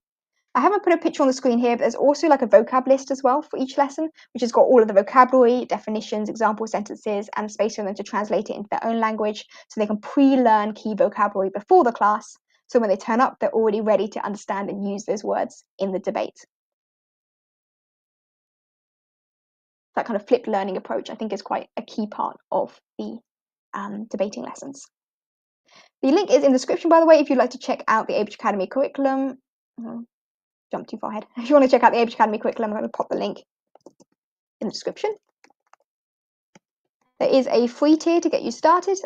I haven't put a picture on the screen here, but there's also like a vocab list as well for each lesson, which has got all of the vocabulary, definitions, example sentences, and space for them to translate it into their own language, so they can pre-learn key vocabulary before the class, so when they turn up, they're already ready to understand and use those words in the debate. That kind of flipped learning approach, I think, is quite a key part of the debating lessons. The link is in the description, by the way, if you'd like to check out the Abridge Academy curriculum. Jump too far ahead. If you want to check out the Abridge Academy curriculum, I'm going to pop the link in the description. There is a free tier to get you started.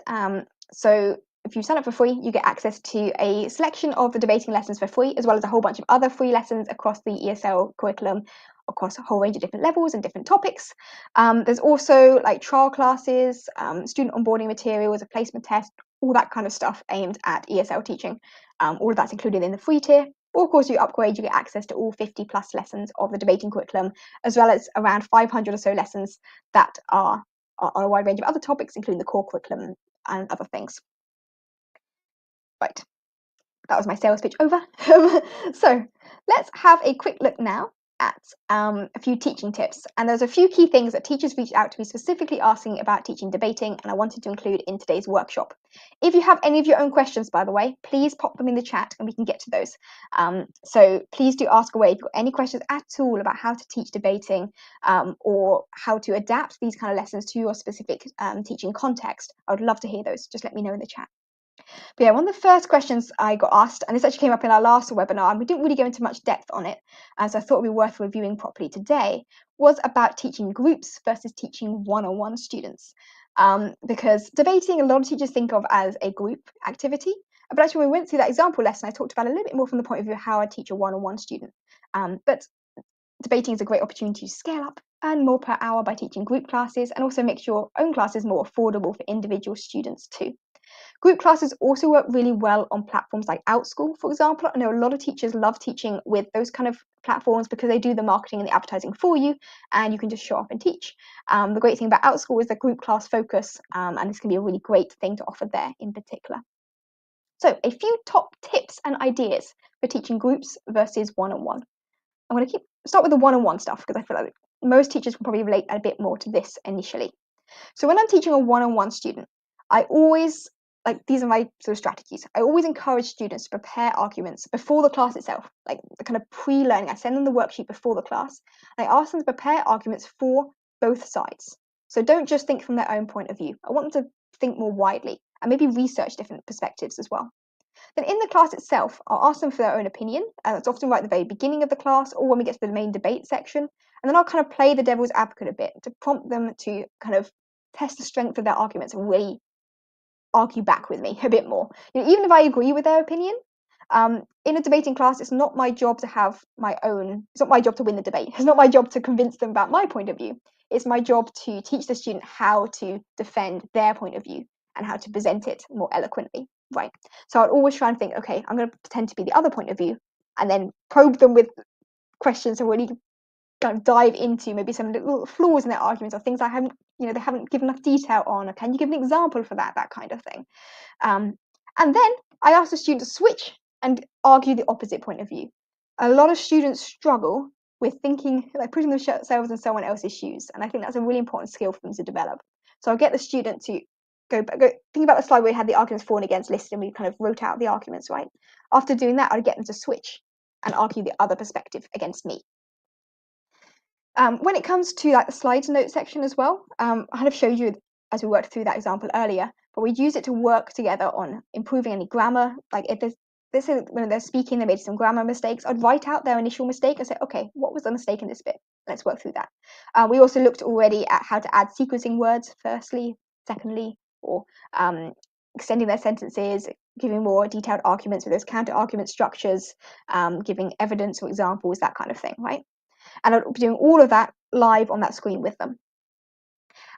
So if you sign up for free, you get access to a selection of the debating lessons for free, as well as a whole bunch of other free lessons across the ESL curriculum, across a whole range of different levels and different topics. There's also like trial classes, student onboarding materials, a placement test, all that kind of stuff aimed at ESL teaching. All of that's included in the free tier. Or of course, you upgrade, you get access to all 50 plus lessons of the debating curriculum, as well as around 500 or so lessons that are on a wide range of other topics, including the core curriculum and other things. Right, that was my sales pitch over. So let's have a quick look now at a few teaching tips. And there's a few key things that teachers reached out to me specifically asking about teaching debating, and I wanted to include in today's workshop. If you have any of your own questions, by the way, please pop them in the chat and we can get to those. So please do ask away if you've got any questions at all about how to teach debating, or how to adapt these kind of lessons to your specific teaching context. I would love to hear those. Just let me know in the chat. But yeah, one of the first questions I got asked, and this actually came up in our last webinar, and we didn't really go into much depth on it, as I thought it would be worth reviewing properly today, was about teaching groups versus teaching one-on-one students. Because debating, a lot of teachers think of as a group activity, but actually when we went through that example lesson, I talked about it a little bit more from the point of view of how I teach a one-on-one student. But debating is a great opportunity to scale up, earn more per hour by teaching group classes, and also make your own classes more affordable for individual students too. Group classes also work really well on platforms like OutSchool, for example. I know a lot of teachers love teaching with those kind of platforms because they do the marketing and the advertising for you, and you can just show up and teach. The great thing about OutSchool is the group class focus, and this can be a really great thing to offer there in particular. So a few top tips and ideas for teaching groups versus one-on-one. I'm going to start with the one-on-one stuff because I feel like most teachers will probably relate a bit more to this initially. So when I'm teaching a one-on-one student, I always, these are my sort of strategies. I always encourage students to prepare arguments before the class itself, like the kind of pre-learning. I send them the worksheet before the class. I ask them to prepare arguments for both sides. So don't just think from their own point of view. I want them to think more widely and maybe research different perspectives as well. Then in the class itself, I'll ask them for their own opinion, and that's often right at the very beginning of the class or when we get to the main debate section. And then I'll kind of play the devil's advocate a bit to prompt them to kind of test the strength of their arguments and really argue back with me a bit more. Even if I agree with their opinion, in a debating class, it's not my job to have my own, it's not my job to win the debate. It's not my job to convince them about my point of view. It's my job to teach the student how to defend their point of view and how to present it more eloquently, right? So I'd always try and think, okay, I'm going to pretend to be the other point of view and then probe them with questions and really kind of dive into maybe some little flaws in their arguments or things they haven't given enough detail on, or can you give an example for that kind of thing. And then I ask the student to switch and argue the opposite point of view. A lot of students struggle with thinking, like putting themselves in someone else's shoes, and I think that's a really important skill for them to develop. So I'll get the student to go think about the slide where we had the arguments for and against listed and we kind of wrote out the arguments, right? After doing that, I'd get them to switch and argue the other perspective against me. When it comes to the slides note section as well, I kind of showed you as we worked through that example earlier, but we'd use it to work together on improving any grammar. Like if when they're speaking, they made some grammar mistakes, I'd write out their initial mistake and say, okay, what was the mistake in this bit? Let's work through that. We also looked already at how to add sequencing words, firstly, secondly, or extending their sentences, giving more detailed arguments with those counter argument structures, giving evidence or examples, that kind of thing, right? And I'd be doing all of that live on that screen with them.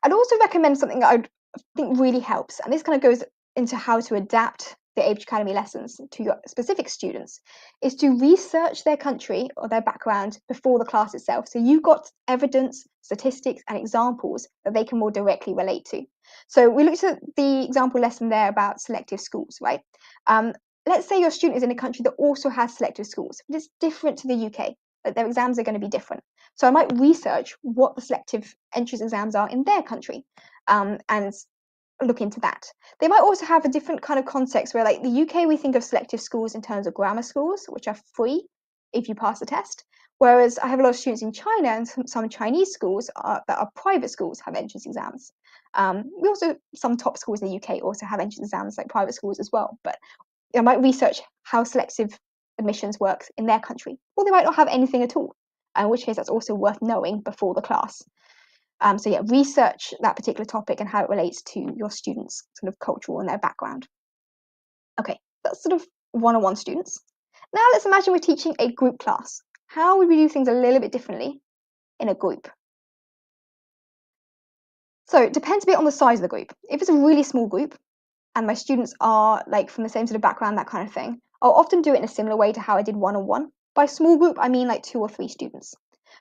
I'd also recommend something that I think really helps, and this kind of goes into how to adapt the Abridge Academy lessons to your specific students is to research their country or their background before the class itself. So you've got evidence, statistics, and examples that they can more directly relate to. So we looked at the example lesson there about selective schools, right? Let's say your student is in a country that also has selective schools, but it's different to the UK. But their exams are going to be different. So I might research what the selective entrance exams are in their country, and look into that. They might also have a different kind of context where, like the UK, we think of selective schools in terms of grammar schools, which are free if you pass the test. Whereas I have a lot of students in China, and some Chinese schools that are private schools have entrance exams. We also, some top schools in the UK also have entrance exams like private schools as well. But I might research how selective admissions works in their country, or they might not have anything at all, in which case that's also worth knowing before the class. So yeah, research that particular topic and how it relates to your students' sort of cultural and their background. Okay, that's sort of one-on-one students. Now let's imagine we're teaching a group class. How would we do things a little bit differently in a group? So it depends a bit on the size of the group. If it's a really small group and my students are like from the same sort of background, that kind of thing, I'll often do it in a similar way to how I did one-on-one. By small group, I mean like 2 or 3 students.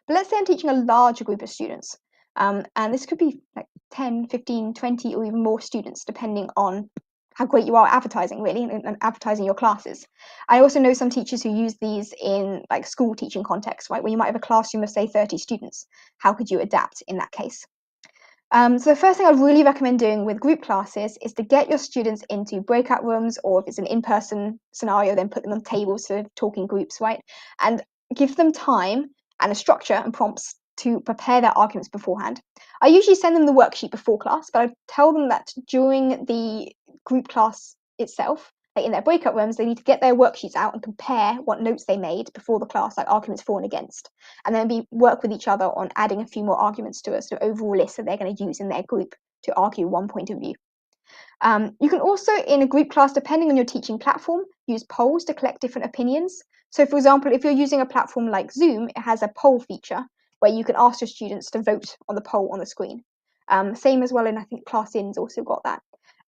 But let's say I'm teaching a larger group of students. And this could be like 10, 15, 20, or even more students, depending on how great you are at advertising, really, and advertising your classes. I also know some teachers who use these in like school teaching contexts, right, where you might have a classroom of, say, 30 students. How could you adapt in that case? So the first thing I'd really recommend doing with group classes is to get your students into breakout rooms, or if it's an in-person scenario, then put them on tables to talk in groups, right? And give them time and a structure and prompts to prepare their arguments beforehand. I usually send them the worksheet before class, but I tell them that during the group class itself, like in their breakout rooms, they need to get their worksheets out and compare what notes they made before the class, like arguments for and against, and then work with each other on adding a few more arguments to a sort of overall list that they're going to use in their group to argue one point of view. You can also, in a group class, depending on your teaching platform, use polls to collect different opinions. So, for example, if you're using a platform like Zoom, it has a poll feature where you can ask your students to vote on the poll on the screen. Same as well, and I think ClassIn's also got that.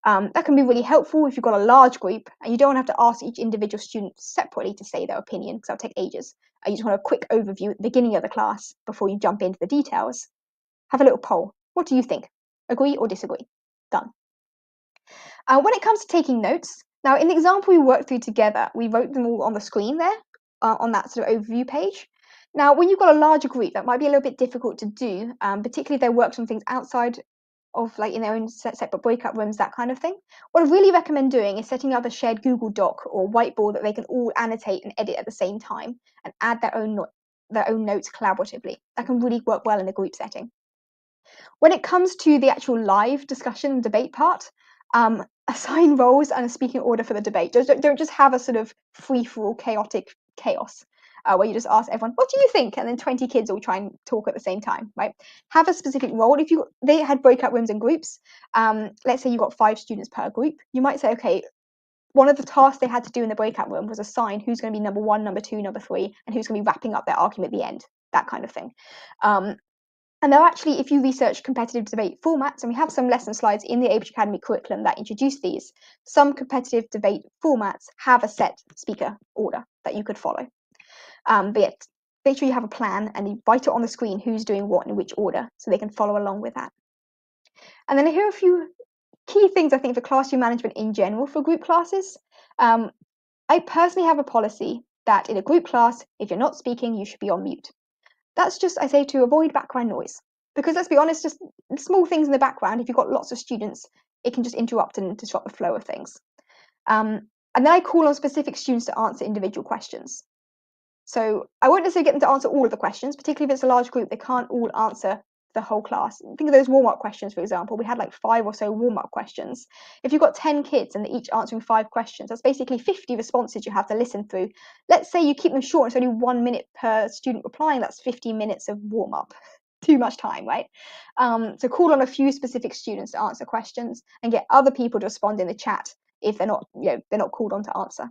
That can be really helpful if you've got a large group and you don't have to ask each individual student separately to say their opinion, because that'll take ages. You just want a quick overview at the beginning of the class before you jump into the details. Have a little poll. What do you think? Agree or disagree? Done. When it comes to taking notes, now in the example we worked through together, we wrote them all on the screen there, on that sort of overview page. Now, when you've got a larger group, that might be a little bit difficult to do, particularly if they worked on things outside of, like, in their own separate breakout rooms, that kind of thing. What I really recommend doing is setting up a shared Google Doc or whiteboard that they can all annotate and edit at the same time and add their own notes collaboratively. That can really work well in a group setting. When it comes to the actual live discussion and debate part, assign roles and a speaking order for the debate. Don't just have a sort of free-for-all chaotic chaos where you just ask everyone, what do you think? And then 20 kids all try and talk at the same time, right? Have a specific role. If they had breakout rooms and groups, let's say you got 5 students per group, you might say, okay, one of the tasks they had to do in the breakout room was assign who's going to be number 1, number 2, number 3, and who's going to be wrapping up their argument at the end, that kind of thing. And there actually, if you research competitive debate formats, and we have some lesson slides in the Abridge Academy curriculum that introduce these, some competitive debate formats have a set speaker order that you could follow. But yeah, make sure you have a plan and you write it on the screen who's doing what in which order so they can follow along with that. And then here are a few key things I think for classroom management in general for group classes. I personally have a policy that in a group class, if you're not speaking, you should be on mute. That's just, I say, to avoid background noise. Because let's be honest, just small things in the background, if you've got lots of students, it can just interrupt and disrupt the flow of things. And then I call on specific students to answer individual questions. So I won't necessarily get them to answer all of the questions, particularly if it's a large group, they can't all answer the whole class. Think of those warm-up questions, for example. We had like 5 or so warm-up questions. If you've got 10 kids and they're each answering 5 questions, that's basically 50 responses you have to listen through. Let's say you keep them short, it's only 1 minute per student replying, that's 15 minutes of warm-up. Too much time, right? So call on a few specific students to answer questions and get other people to respond in the chat if they're not called on to answer.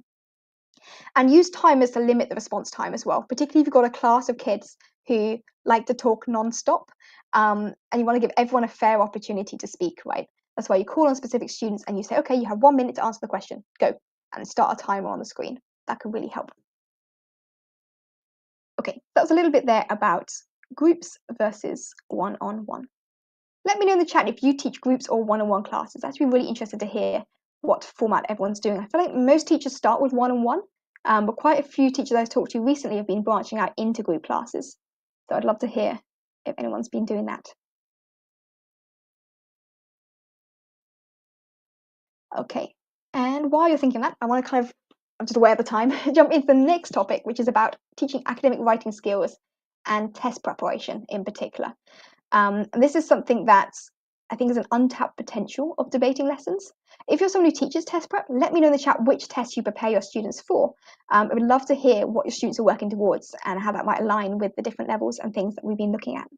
And use timers to limit the response time as well, particularly if you've got a class of kids who like to talk non-stop, and you want to give everyone a fair opportunity to speak, right? That's why you call on specific students and you say, okay, you have 1 minute to answer the question, go. and start a timer on the screen. That could really help. Okay, that was a little bit there about groups versus one-on-one. Let me know in the chat if you teach groups or one-on-one classes. I'd actually be really interested to hear what format everyone's doing. I feel like most teachers start with one-on-one, but quite a few teachers I've talked to recently have been branching out into group classes. So I'd love to hear if anyone's been doing that. Okay, and while you're thinking that, I want to kind of, I'm just aware of the time, jump into the next topic, which is about teaching academic writing skills and test preparation in particular. And this is something that I think is an untapped potential of debating lessons. If you're someone who teaches test prep, let me know in the chat which tests you prepare your students for. I would love to hear what your students are working towards and how that might align with the different levels and things that we've been looking at.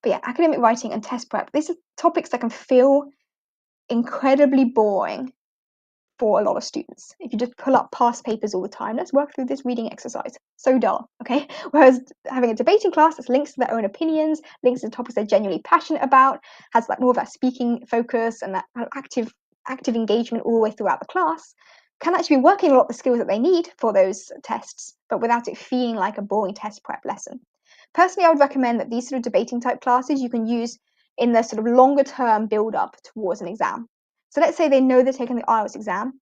But yeah, academic writing and test prep, these are topics that can feel incredibly boring for a lot of students. If you just pull up past papers all the time, let's work through this reading exercise. So dull, okay? Whereas having a debating class that's links to their own opinions, links to topics they're genuinely passionate about, has like more of that speaking focus and that active engagement all the way throughout the class, can actually be working a lot of the skills that they need for those tests, but without it feeling like a boring test prep lesson. Personally, I would recommend that these sort of debating type classes you can use in the sort of longer term build up towards an exam. So let's say they know they're taking the IELTS exam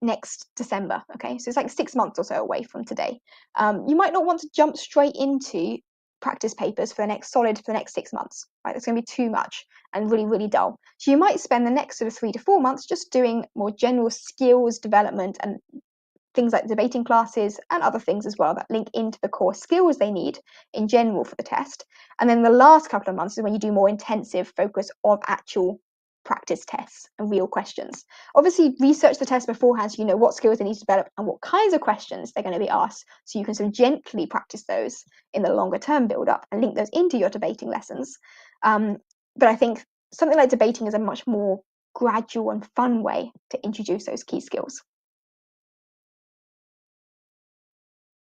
next December, okay? So it's like 6 months or so away from today. You might not want to jump straight into practice papers for the next 6 months, right? That's going to be too much and really, really dull. So you might spend the next sort of 3 to 4 months just doing more general skills development and things like debating classes and other things as well that link into the core skills they need in general for the test. And then the last couple of months is when you do more intensive focus of actual practice tests and real questions. Obviously, research the test beforehand so you know what skills they need to develop and what kinds of questions they're going to be asked, so you can sort of gently practice those in the longer term build up and link those into your debating lessons. But I think something like debating is a much more gradual and fun way to introduce those key skills.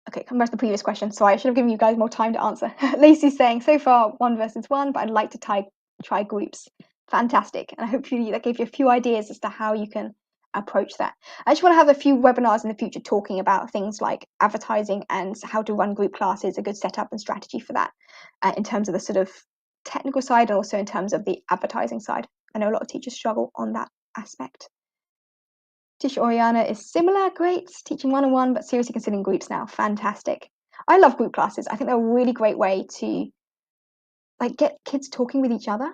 Okay, come back to the previous question. Sorry, I should have given you guys more time to answer. Lacey's saying, so far, 1 versus 1, but I'd like to try groups. Fantastic. And hopefully that gave you a few ideas as to how you can approach that. I just want to have a few webinars in the future talking about things like advertising and how to run group classes, a good setup and strategy for that in terms of the sort of technical side and also in terms of the advertising side. I know a lot of teachers struggle on that aspect. Tish Oriana is similar, great, teaching one-on-one, but seriously considering groups now. Fantastic. I love group classes. I think they're a really great way to like get kids talking with each other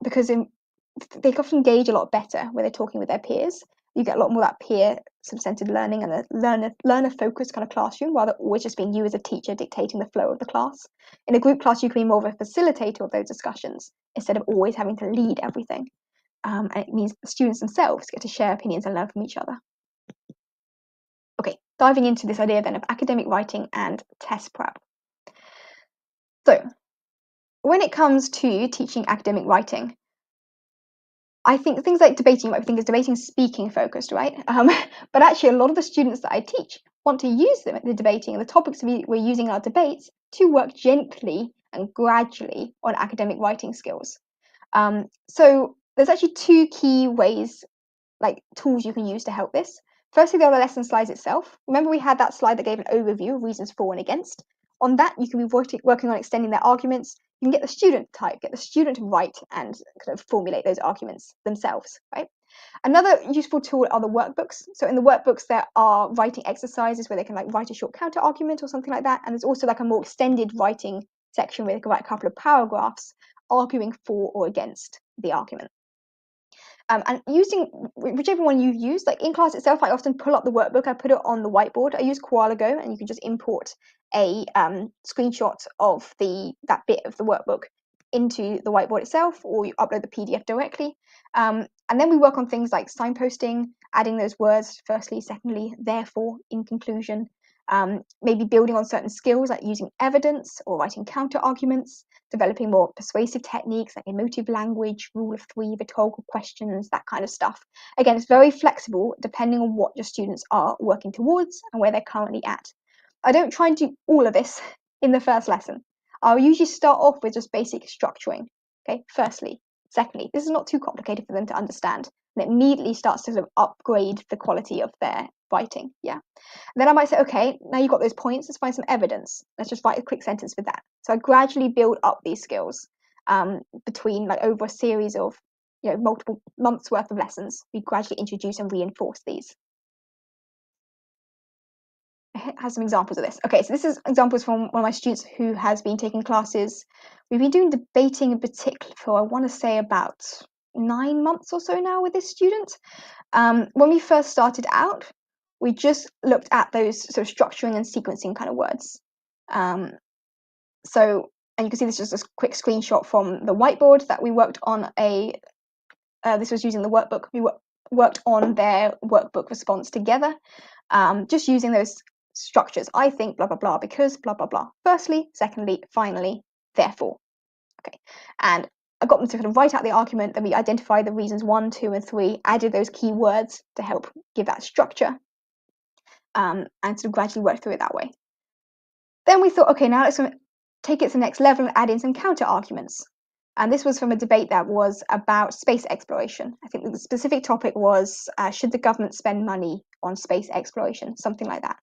because they often engage a lot better when they're talking with their peers. You get a lot more of that peer centered learning and a learner focused kind of classroom rather than always just being you as a teacher dictating the flow of the class. In a group class, you can be more of a facilitator of those discussions instead of always having to lead everything. And it means the students themselves get to share opinions and learn from each other. Okay, diving into this idea then of academic writing and test prep. So, when it comes to teaching academic writing, I think things like debating, you might think is debating speaking focused, right? But actually, a lot of the students that I teach want to use the debating and the topics we're using in our debates to work gently and gradually on academic writing skills. So there's actually 2 key ways, like tools you can use to help this. Firstly, there are the lesson slides itself. Remember we had that slide that gave an overview of reasons for and against. On that, you can be working on extending their arguments. You can get the student to type, get the student to write and kind of formulate those arguments themselves, right? Another useful tool are the workbooks. So in the workbooks, there are writing exercises where they can like write a short counter argument or something like that. And there's also like a more extended writing section where they can write a couple of paragraphs arguing for or against the argument. And using whichever one you use, like in class itself, I often pull up the workbook, I put it on the whiteboard. I use Koalago, and you can just import a screenshot of that bit of the workbook into the whiteboard itself, or you upload the PDF directly. And then we work on things like signposting, adding those words, firstly, secondly, therefore, in conclusion, maybe building on certain skills like using evidence or writing counter arguments, developing more persuasive techniques like emotive language, rule of 3, rhetorical questions, that kind of stuff. Again, it's very flexible depending on what your students are working towards and where they're currently at. I don't try and do all of this in the first lesson. I'll usually start off with just basic structuring. Okay, firstly. Secondly, this is not too complicated for them to understand. and it immediately starts to sort of upgrade the quality of their writing. Yeah. Then I might say, okay, now you've got those points, let's find some evidence. Let's just write a quick sentence with that. So I gradually build up these skills between, like, over a series of, you know, multiple months worth of lessons. We gradually introduce and reinforce these. I have some examples of this. Okay, so this is examples from one of my students who has been taking classes. We've been doing debating in particular for, I want to say, about 9 months or so now with this student. When we first started out, we just looked at those sort of structuring and sequencing kind of words. So, and you can see this is just a quick screenshot from the whiteboard that we worked on. This was using the workbook. We worked on their workbook response together, just using those structures. I think blah blah blah because blah blah blah. Firstly, secondly, finally, therefore. Okay, and I got them to kind of write out the argument. Then we identified the reasons 1, 2, and 3. Added those key words to help give that structure, and sort of gradually work through it that way. Then we thought, okay, now let's take it to the next level and add in some counter arguments. And this was from a debate that was about space exploration. I think the specific topic was, should the government spend money on space exploration, something like that.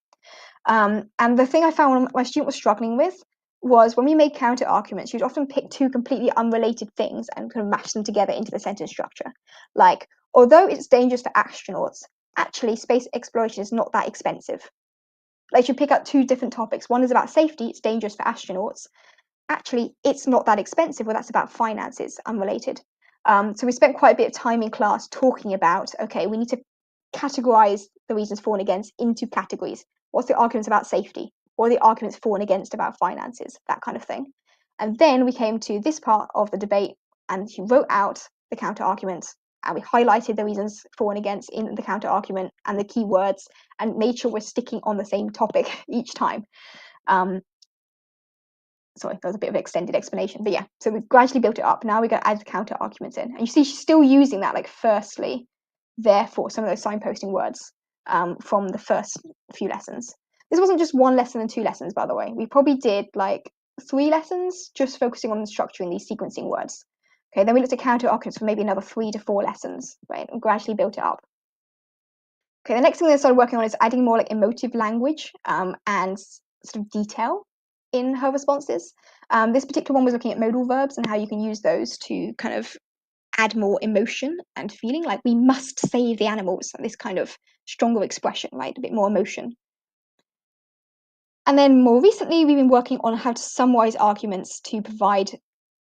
And the thing I found my student was struggling with was when we made counter arguments, you'd often pick two completely unrelated things and kind of mash them together into the sentence structure. Like, although it's dangerous for astronauts, actually space exploration is not that expensive. Like, you pick up two different topics. One is about safety, it's dangerous for astronauts. Actually, it's not that expensive. Well, that's about finances, unrelated. So we spent quite a bit of time in class talking about, okay, we need to categorize the reasons for and against into categories. What's the arguments about safety? What are the arguments for and against about finances? That kind of thing. And then we came to this part of the debate, and she wrote out the counter arguments, and we highlighted the reasons for and against in the counter argument and the key words, and made sure we're sticking on the same topic each time. Sorry, that was a bit of an extended explanation, but yeah, so we've gradually built it up. Now we're going to add the counter arguments in, and you see she's still using that, like, firstly, therefore, some of those signposting words from the first few lessons. This wasn't just 1 lesson and 2 lessons, by the way. We probably did like 3 lessons just focusing on structuring these sequencing words. Okay, then we looked at counter arguments for maybe another 3 to 4 lessons, right, and gradually built it up. Okay, the next thing I started working on is adding more like emotive language and sort of detail in her responses. This particular one was looking at modal verbs and how you can use those to kind of add more emotion and feeling, like we must save the animals, this kind of stronger expression, right, a bit more emotion. And then more recently, we've been working on how to summarize arguments to provide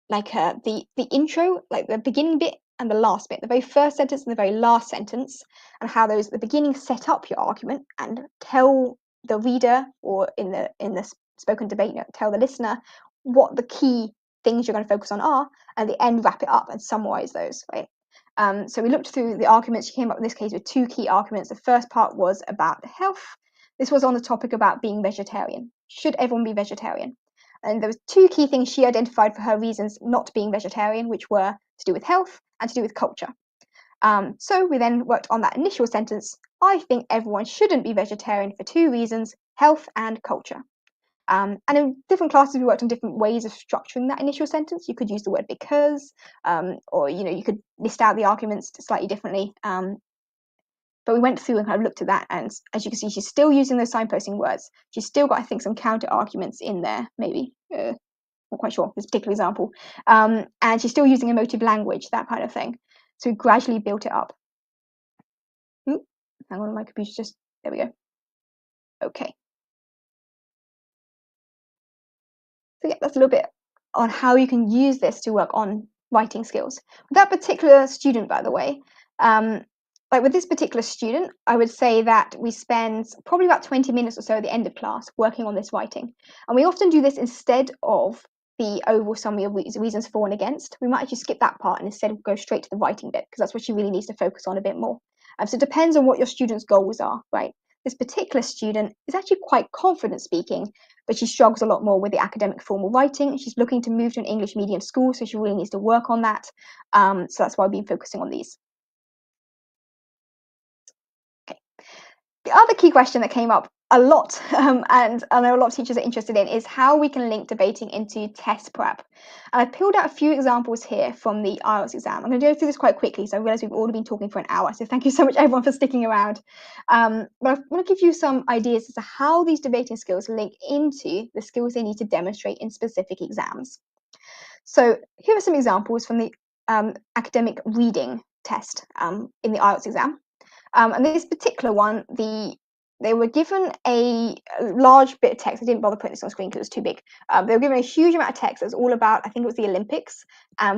like the intro, like the beginning bit and the last bit, the very first sentence and the very last sentence, and how those at the beginning set up your argument and tell the reader, or in the spoken debate, tell the listener what the key things you're going to focus on are, and at the end wrap it up and summarize those, right? So we looked through the arguments. She came up in this case with 2 key arguments. The first part was about health. This was on the topic about being vegetarian. Should everyone be vegetarian? And there was 2 key things she identified for her reasons not being vegetarian, which were to do with health and to do with culture. So we then worked on that initial sentence. I think everyone shouldn't be vegetarian for 2 reasons, health and culture. And in different classes, we worked on different ways of structuring that initial sentence. You could use the word because, or you could list out the arguments slightly differently. But we went through and kind of looked at that, and as you can see, she's still using those signposting words. She's still got, I think, some counter arguments in there, maybe. Not quite sure, this particular example. And she's still using emotive language, that kind of thing. So we gradually built it up. Ooh, hang on, my computer's just, there we go. Okay. So yeah, that's a little bit on how you can use this to work on writing skills. With that particular student, by the way, like with this particular student, I would say that we spend probably about 20 minutes or so at the end of class working on this writing. And we often do this instead of the overall summary of reasons for and against. We might actually skip that part and instead go straight to the writing bit, because that's what she really needs to focus on a bit more. So it depends on what your student's goals are, right? This particular student is actually quite confident speaking, but she struggles a lot more with the academic formal writing. She's looking to move to an English medium school, so she really needs to work on that. So that's why I've been focusing on these. Okay. The other key question that came up a lot, and I know a lot of teachers are interested in, is how we can link debating into test prep. And I've pulled out a few examples here from the IELTS exam. I'm going to go through this quite quickly, so I realise we've already been talking for an hour, so thank you so much everyone for sticking around. But I want to give you some ideas as to how these debating skills link into the skills they need to demonstrate in specific exams. So here are some examples from the academic reading test in the IELTS exam. And this particular one, they were given a large bit of text. I didn't bother putting this on screen because it was too big. They were given a huge amount of text that was all about, I think it was the Olympics,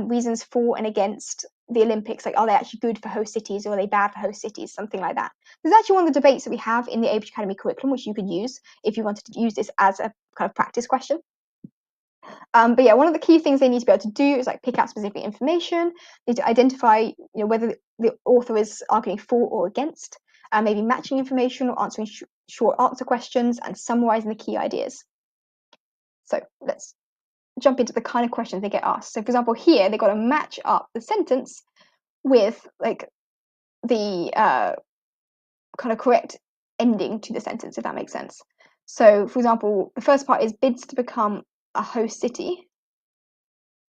reasons for and against the Olympics, like are they actually good for host cities or are they bad for host cities, something like that. There's actually one of the debates that we have in the Abridge Academy curriculum, which you could use if you wanted to use this as a kind of practice question. But yeah, one of the key things they need to be able to do is like pick out specific information. They need to identify, whether the author is arguing for or against, maybe matching information or answering short answer questions and summarising the key ideas. So let's jump into the kind of questions they get asked. So for example, here they've got to match up the sentence with like the kind of correct ending to the sentence, if that makes sense. So for example, the first part is bids to become a host city.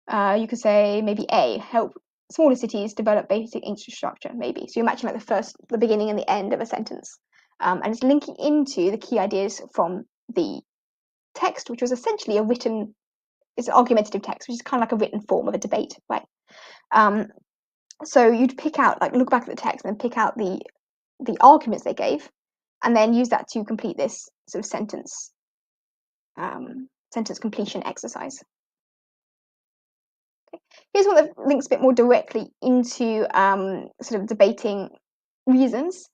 You could say maybe A, help smaller cities develop basic infrastructure, maybe. So you're matching like the beginning and the end of a sentence. And it's linking into the key ideas from the text, which was essentially it's an argumentative text, which is kind of like a written form of a debate, right? So you'd pick out, like look back at the text and then pick out the arguments they gave, and then use that to complete this sort of sentence completion exercise. Here's one that links a bit more directly into sort of debating reasons.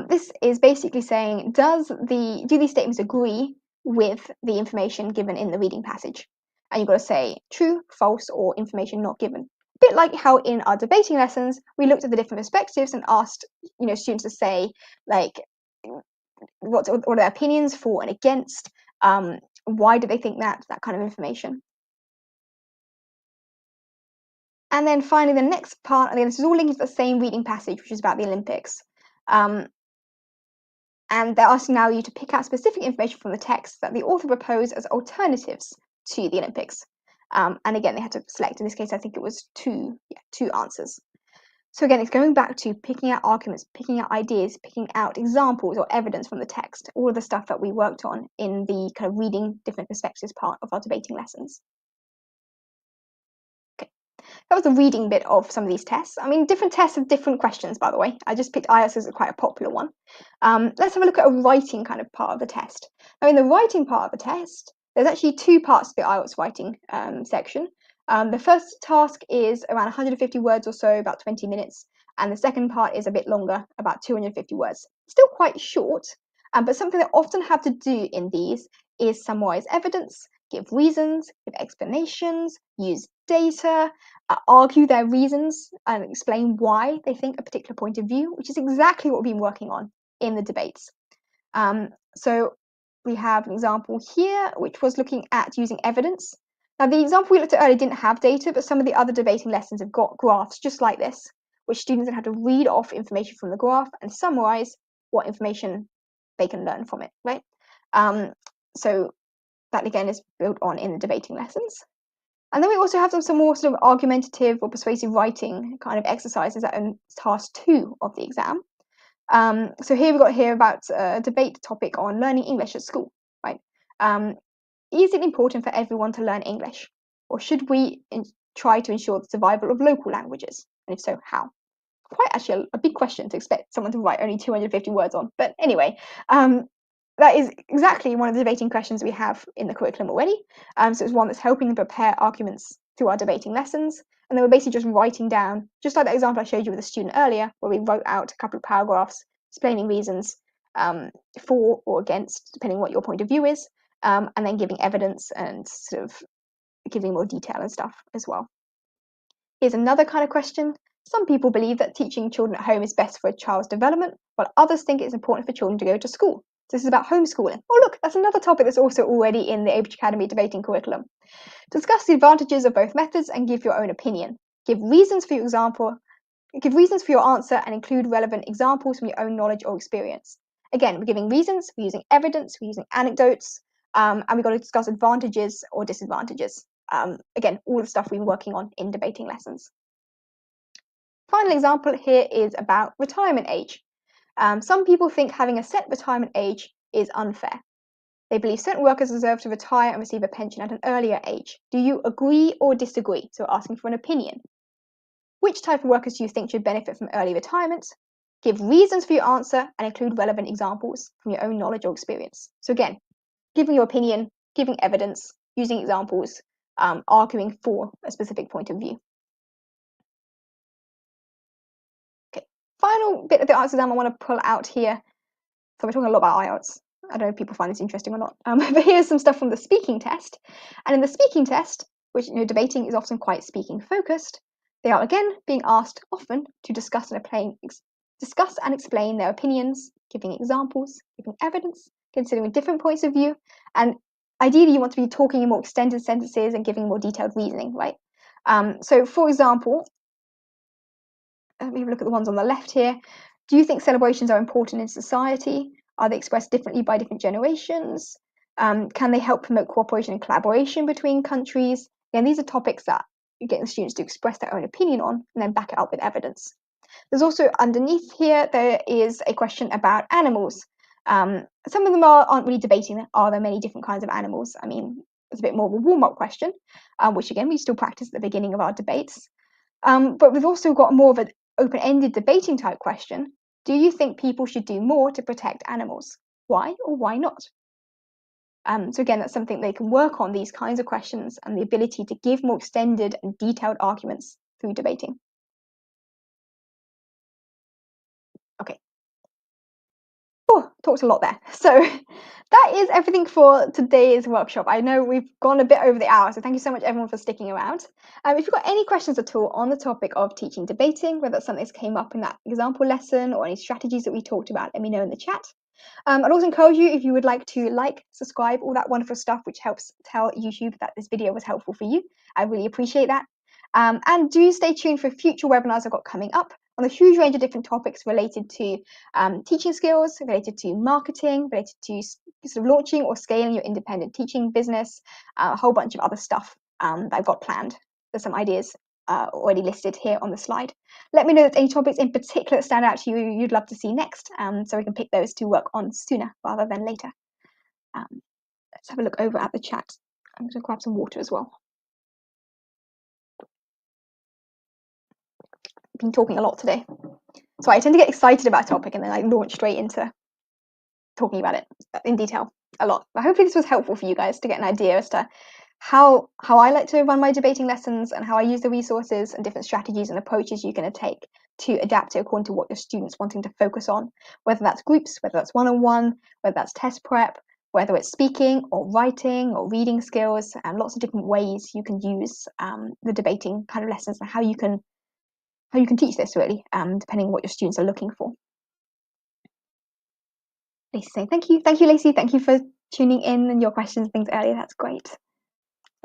This is basically saying, do these statements agree with the information given in the reading passage? And you've got to say true, false, or information not given. A bit like how in our debating lessons, we looked at the different perspectives and asked, students to say, like, what are their opinions for and against? Why do they think that kind of information? And then finally, the next part, again, this is all linked to the same reading passage, which is about the Olympics. And they're asking now you to pick out specific information from the text that the author proposed as alternatives to the Olympics. And again, they had to select, in this case, I think it was two answers. So again, it's going back to picking out arguments, picking out ideas, picking out examples or evidence from the text, all of the stuff that we worked on in the kind of reading different perspectives part of our debating lessons. That was the reading bit of some of these tests. I mean, different tests have different questions, by the way. I just picked IELTS as quite a popular one. Let's have a look at a writing kind of part of the test. Now, in the writing part of the test, there's actually two parts to the IELTS writing section. The first task is around 150 words or so, about 20 minutes. And the second part is a bit longer, about 250 words. Still quite short, but something they often have to do in these is summarise evidence, give reasons, give explanations, use data, argue their reasons, and explain why they think a particular point of view, which is exactly what we've been working on in the debates. So we have an example here, which was looking at using evidence. Now, the example we looked at earlier didn't have data, but some of the other debating lessons have got graphs just like this, which students then have to read off information from the graph and summarise what information they can learn from it, right? So that again is built on in the debating lessons. And then we also have some more sort of argumentative or persuasive writing kind of exercises that are in task 2 of the exam. So here we've got about a debate topic on learning English at school, right? Is it important for everyone to learn English? Or should we try to ensure the survival of local languages? And if so, how? Quite actually a big question to expect someone to write only 250 words on. But anyway, that is exactly one of the debating questions we have in the curriculum already. So it's one that's helping them prepare arguments through our debating lessons. And then we're basically just writing down, just like that example I showed you with a student earlier, where we wrote out a couple of paragraphs explaining reasons for or against, depending on what your point of view is, and then giving evidence and sort of giving more detail and stuff as well. Here's another kind of question. Some people believe that teaching children at home is best for a child's development, while others think it's important for children to go to school. So this is about homeschooling. Oh, look, that's another topic that's also already in the Abridge Academy debating curriculum. Discuss the advantages of both methods and give your own opinion. Give reasons for your answer and include relevant examples from your own knowledge or experience. Again, we're giving reasons, we're using evidence, we're using anecdotes, and we've got to discuss advantages or disadvantages. Again, all the stuff we've been working on in debating lessons. Final example here is about retirement age. Some people think having a set retirement age is unfair. They believe certain workers deserve to retire and receive a pension at an earlier age. Do you agree or disagree? So asking for an opinion. Which type of workers do you think should benefit from early retirement? Give reasons for your answer and include relevant examples from your own knowledge or experience. So again, giving your opinion, giving evidence, using examples, arguing for a specific point of view. Okay, final bit of the answer exam I want to pull out here. So we're talking a lot about IELTS. I don't know if people find this interesting or not. But here's some stuff from the speaking test. And in the speaking test, which debating is often quite speaking focused, they are again being asked often to discuss and explain their opinions, giving examples, giving evidence, considering different points of view, and ideally you want to be talking in more extended sentences and giving more detailed reasoning, right? So for example, let me look at the ones on the left here. Do you think celebrations are important in society? Are they expressed differently by different generations? Can they help promote cooperation and collaboration between countries? Again, these are topics that you get the students to express their own opinion on and then back it up with evidence. There's also underneath here, there is a question about animals. Some of them aren't really debating, are there many different kinds of animals? I mean, it's a bit more of a warm-up question, which again, we still practice at the beginning of our debates. But we've also got more of an open-ended debating type question. Do you think people should do more to protect animals? Why or why not? So again, that's something they can work on, these kinds of questions and the ability to give more extended and detailed arguments through debating. Okay. Oh, talked a lot there. So that is everything for today's workshop. I know we've gone a bit over the hour, so thank you so much everyone for sticking around. If you've got any questions at all on the topic of teaching debating, whether it's something that's came up in that example lesson or any strategies that we talked about, let me know in the chat. I'd also encourage you, if you would like to like, subscribe, all that wonderful stuff, which helps tell YouTube that this video was helpful for you. I really appreciate that. And do stay tuned for future webinars I've got coming up on a huge range of different topics related to teaching skills, related to marketing, related to sort of launching or scaling your independent teaching business, a whole bunch of other stuff that I've got planned. There's some ideas already listed here on the slide. Let me know if there's any topics in particular that stand out to you you'd love to see next, so we can pick those to work on sooner rather than later. Let's have a look over at the chat. I'm going to grab some water as well. I've been talking a lot today, so I tend to get excited about a topic and then I launch straight into talking about it in detail a lot. But hopefully this was helpful for you guys to get an idea as to how I like to run my debating lessons and how I use the resources and different strategies and approaches you're going to take to adapt it according to what your students wanting to focus on, whether that's groups, whether that's one-on-one, whether that's test prep, whether it's speaking or writing or reading skills, and lots of different ways you can use the debating kind of lessons and how you can teach this really, depending on what your students are looking for. Lacey saying thank you, Lacey, thank you for tuning in and your questions and things earlier. That's great.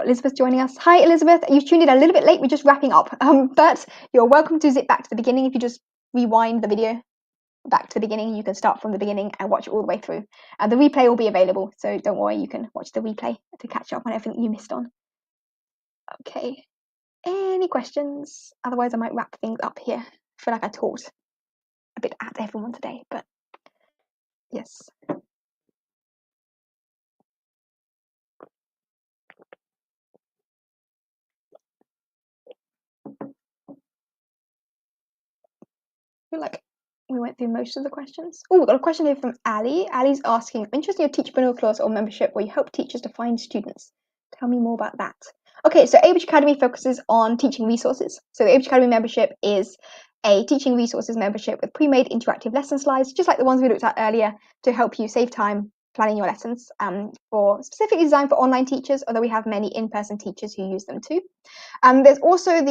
Elizabeth joining us. Hi Elizabeth, you've tuned in a little bit late, we're just wrapping up, but you're welcome to zip back to the beginning. If you just rewind the video back to the beginning, you can start from the beginning and watch it all the way through. The replay will be available, so don't worry, you can watch the replay to catch up on everything you missed on. Okay, any questions? Otherwise I might wrap things up here. I feel like I talked a bit at everyone today, but yes. I feel like we went through most of the questions. Oh, we've got a question here from Ali. Ali's asking, interested in your Teachpreneur class or membership where you help teachers to find students. Tell me more about that. Okay, so Abridge Academy focuses on teaching resources. So the Abridge Academy membership is a teaching resources membership with pre-made interactive lesson slides, just like the ones we looked at earlier, to help you save time planning your lessons, for specifically designed for online teachers, although we have many in-person teachers who use them too. There's also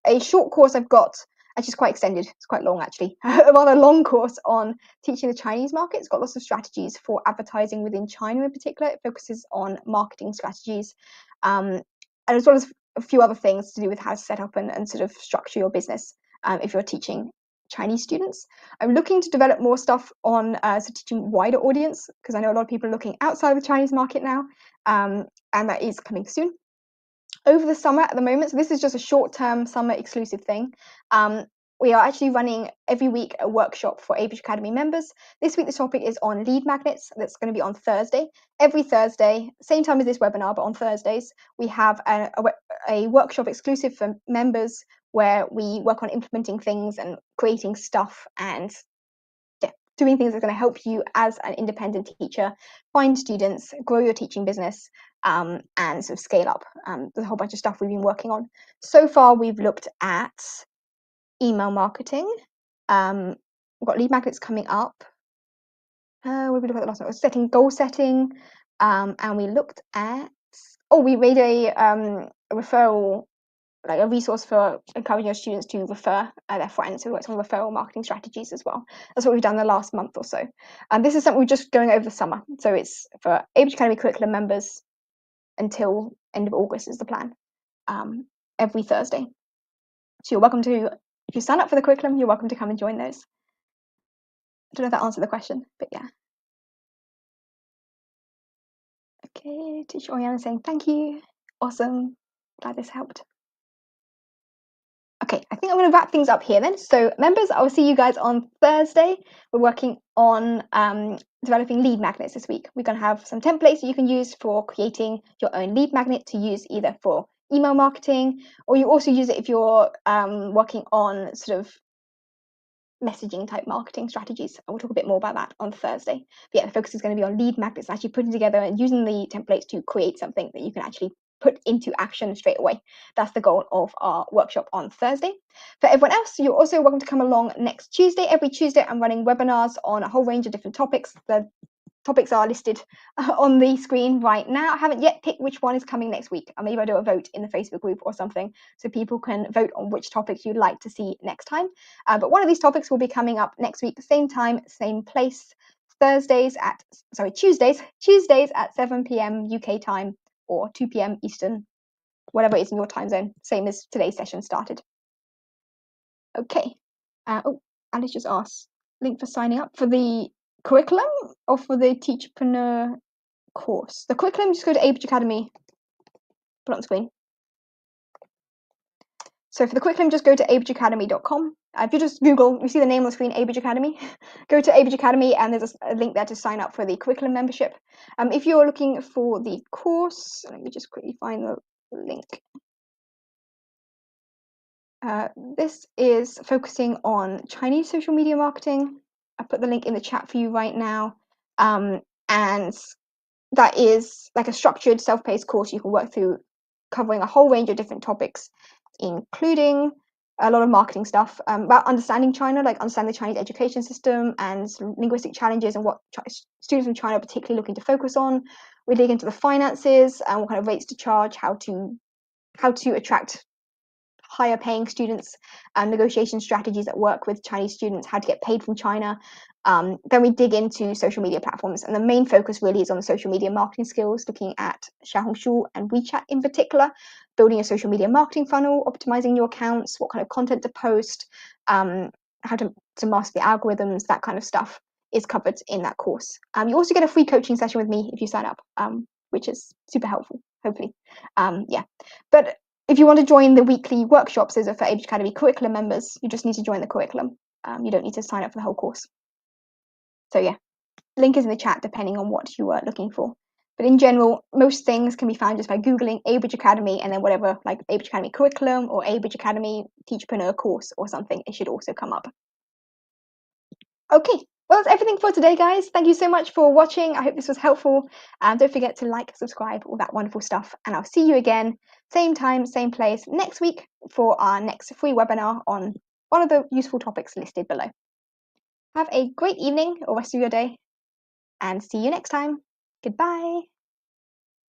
a short course I've got, which is quite extended, it's quite long actually, a rather long course on teaching the Chinese market. It's got lots of strategies for advertising within China in particular. It focuses on marketing strategies, and as well as a few other things to do with how to set up and sort of structure your business if you're teaching Chinese students. I'm looking to develop more stuff on teaching wider audience, because I know a lot of people are looking outside of the Chinese market now, and that is coming soon. Over the summer at the moment, so this is just a short-term summer exclusive thing, we are actually running every week a workshop for Abridge Academy members. This week the topic is on lead magnets. That's going to be on Thursday. Every Thursday, same time as this webinar, but on Thursdays, we have a workshop exclusive for members where we work on implementing things and creating stuff and doing things that are going to help you as an independent teacher find students, grow your teaching business, and sort of scale up. There's a whole bunch of stuff we've been working on. So far, we've looked at email marketing. We've got lead magnets coming up. What did we look at the last one? Goal setting, and we looked at, we made a referral, like a resource for encouraging your students to refer their friends. So we worked on referral marketing strategies as well. That's what we've done the last month or so. And this is something we're just going over the summer. So it's for Abridge Academy curriculum members until end of August is the plan, every Thursday. So you're welcome to, if you sign up for the curriculum, you're welcome to come and join those. I don't know if that answered the question, but yeah. Okay, Teacher Oriana saying thank you. Awesome. Glad this helped. Okay, I think I'm going to wrap things up here then. So members, I'll see you guys on Thursday. We're working on developing lead magnets this week. We're going to have some templates that you can use for creating your own lead magnet to use either for email marketing, or you also use it if you're working on sort of messaging type marketing strategies. And we'll talk a bit more about that on Thursday. But yeah, the focus is going to be on lead magnets, actually putting together and using the templates to create something that you can actually put into action straight away. That's the goal of our workshop on Thursday. For everyone else, you're also welcome to come along next Tuesday. Every Tuesday, I'm running webinars on a whole range of different topics. The topics are listed on the screen right now. I haven't yet picked which one is coming next week. Maybe I'll do a vote in the Facebook group or something so people can vote on which topics you'd like to see next time. But one of these topics will be coming up next week, same time, same place, Tuesdays at 7 p.m. UK time or 2 p.m. Eastern, whatever it is in your time zone, same as today's session started. Okay. Alice just asked, link for signing up for the curriculum or for the Teacherpreneur course? The curriculum, just go to Abridge Academy, put it on the screen. So for the curriculum, just go to abridgeacademy.com. If you just Google, you see the name on the screen, Abridge Academy, go to Abridge Academy and there's a link there to sign up for the curriculum membership. If you're looking for the course, let me just quickly find the link. This is focusing on Chinese social media marketing. I put the link in the chat for you right now. And that is like a structured self-paced course you can work through, covering a whole range of different topics, including a lot of marketing stuff about understanding China, like understanding the Chinese education system and linguistic challenges and what students from China are particularly looking to focus on. We dig into the finances and what kind of rates to charge, how to attract higher paying students, and negotiation strategies that work with Chinese students, how to get paid from China. Then we dig into social media platforms, and the main focus really is on the social media marketing skills, looking at Xiaohongshu and WeChat in particular, building a social media marketing funnel, optimizing your accounts, what kind of content to post, how to master the algorithms, that kind of stuff is covered in that course. You also get a free coaching session with me if you sign up, which is super helpful, hopefully. Yeah, but if you want to join the weekly workshops, those are for Abridge Academy curriculum members. You just need to join the curriculum. You don't need to sign up for the whole course. So yeah, link is in the chat depending on what you are looking for. But in general, most things can be found just by Googling Abridge Academy and then whatever, like Abridge Academy curriculum or Abridge Academy Teacherpreneur course or something, it should also come up. Okay, well, that's everything for today, guys. Thank you so much for watching. I hope this was helpful. Don't forget to like, subscribe, all that wonderful stuff. And I'll see you again, same time, same place next week for our next free webinar on one of the useful topics listed below. Have a great evening or rest of your day, and see you next time. Goodbye.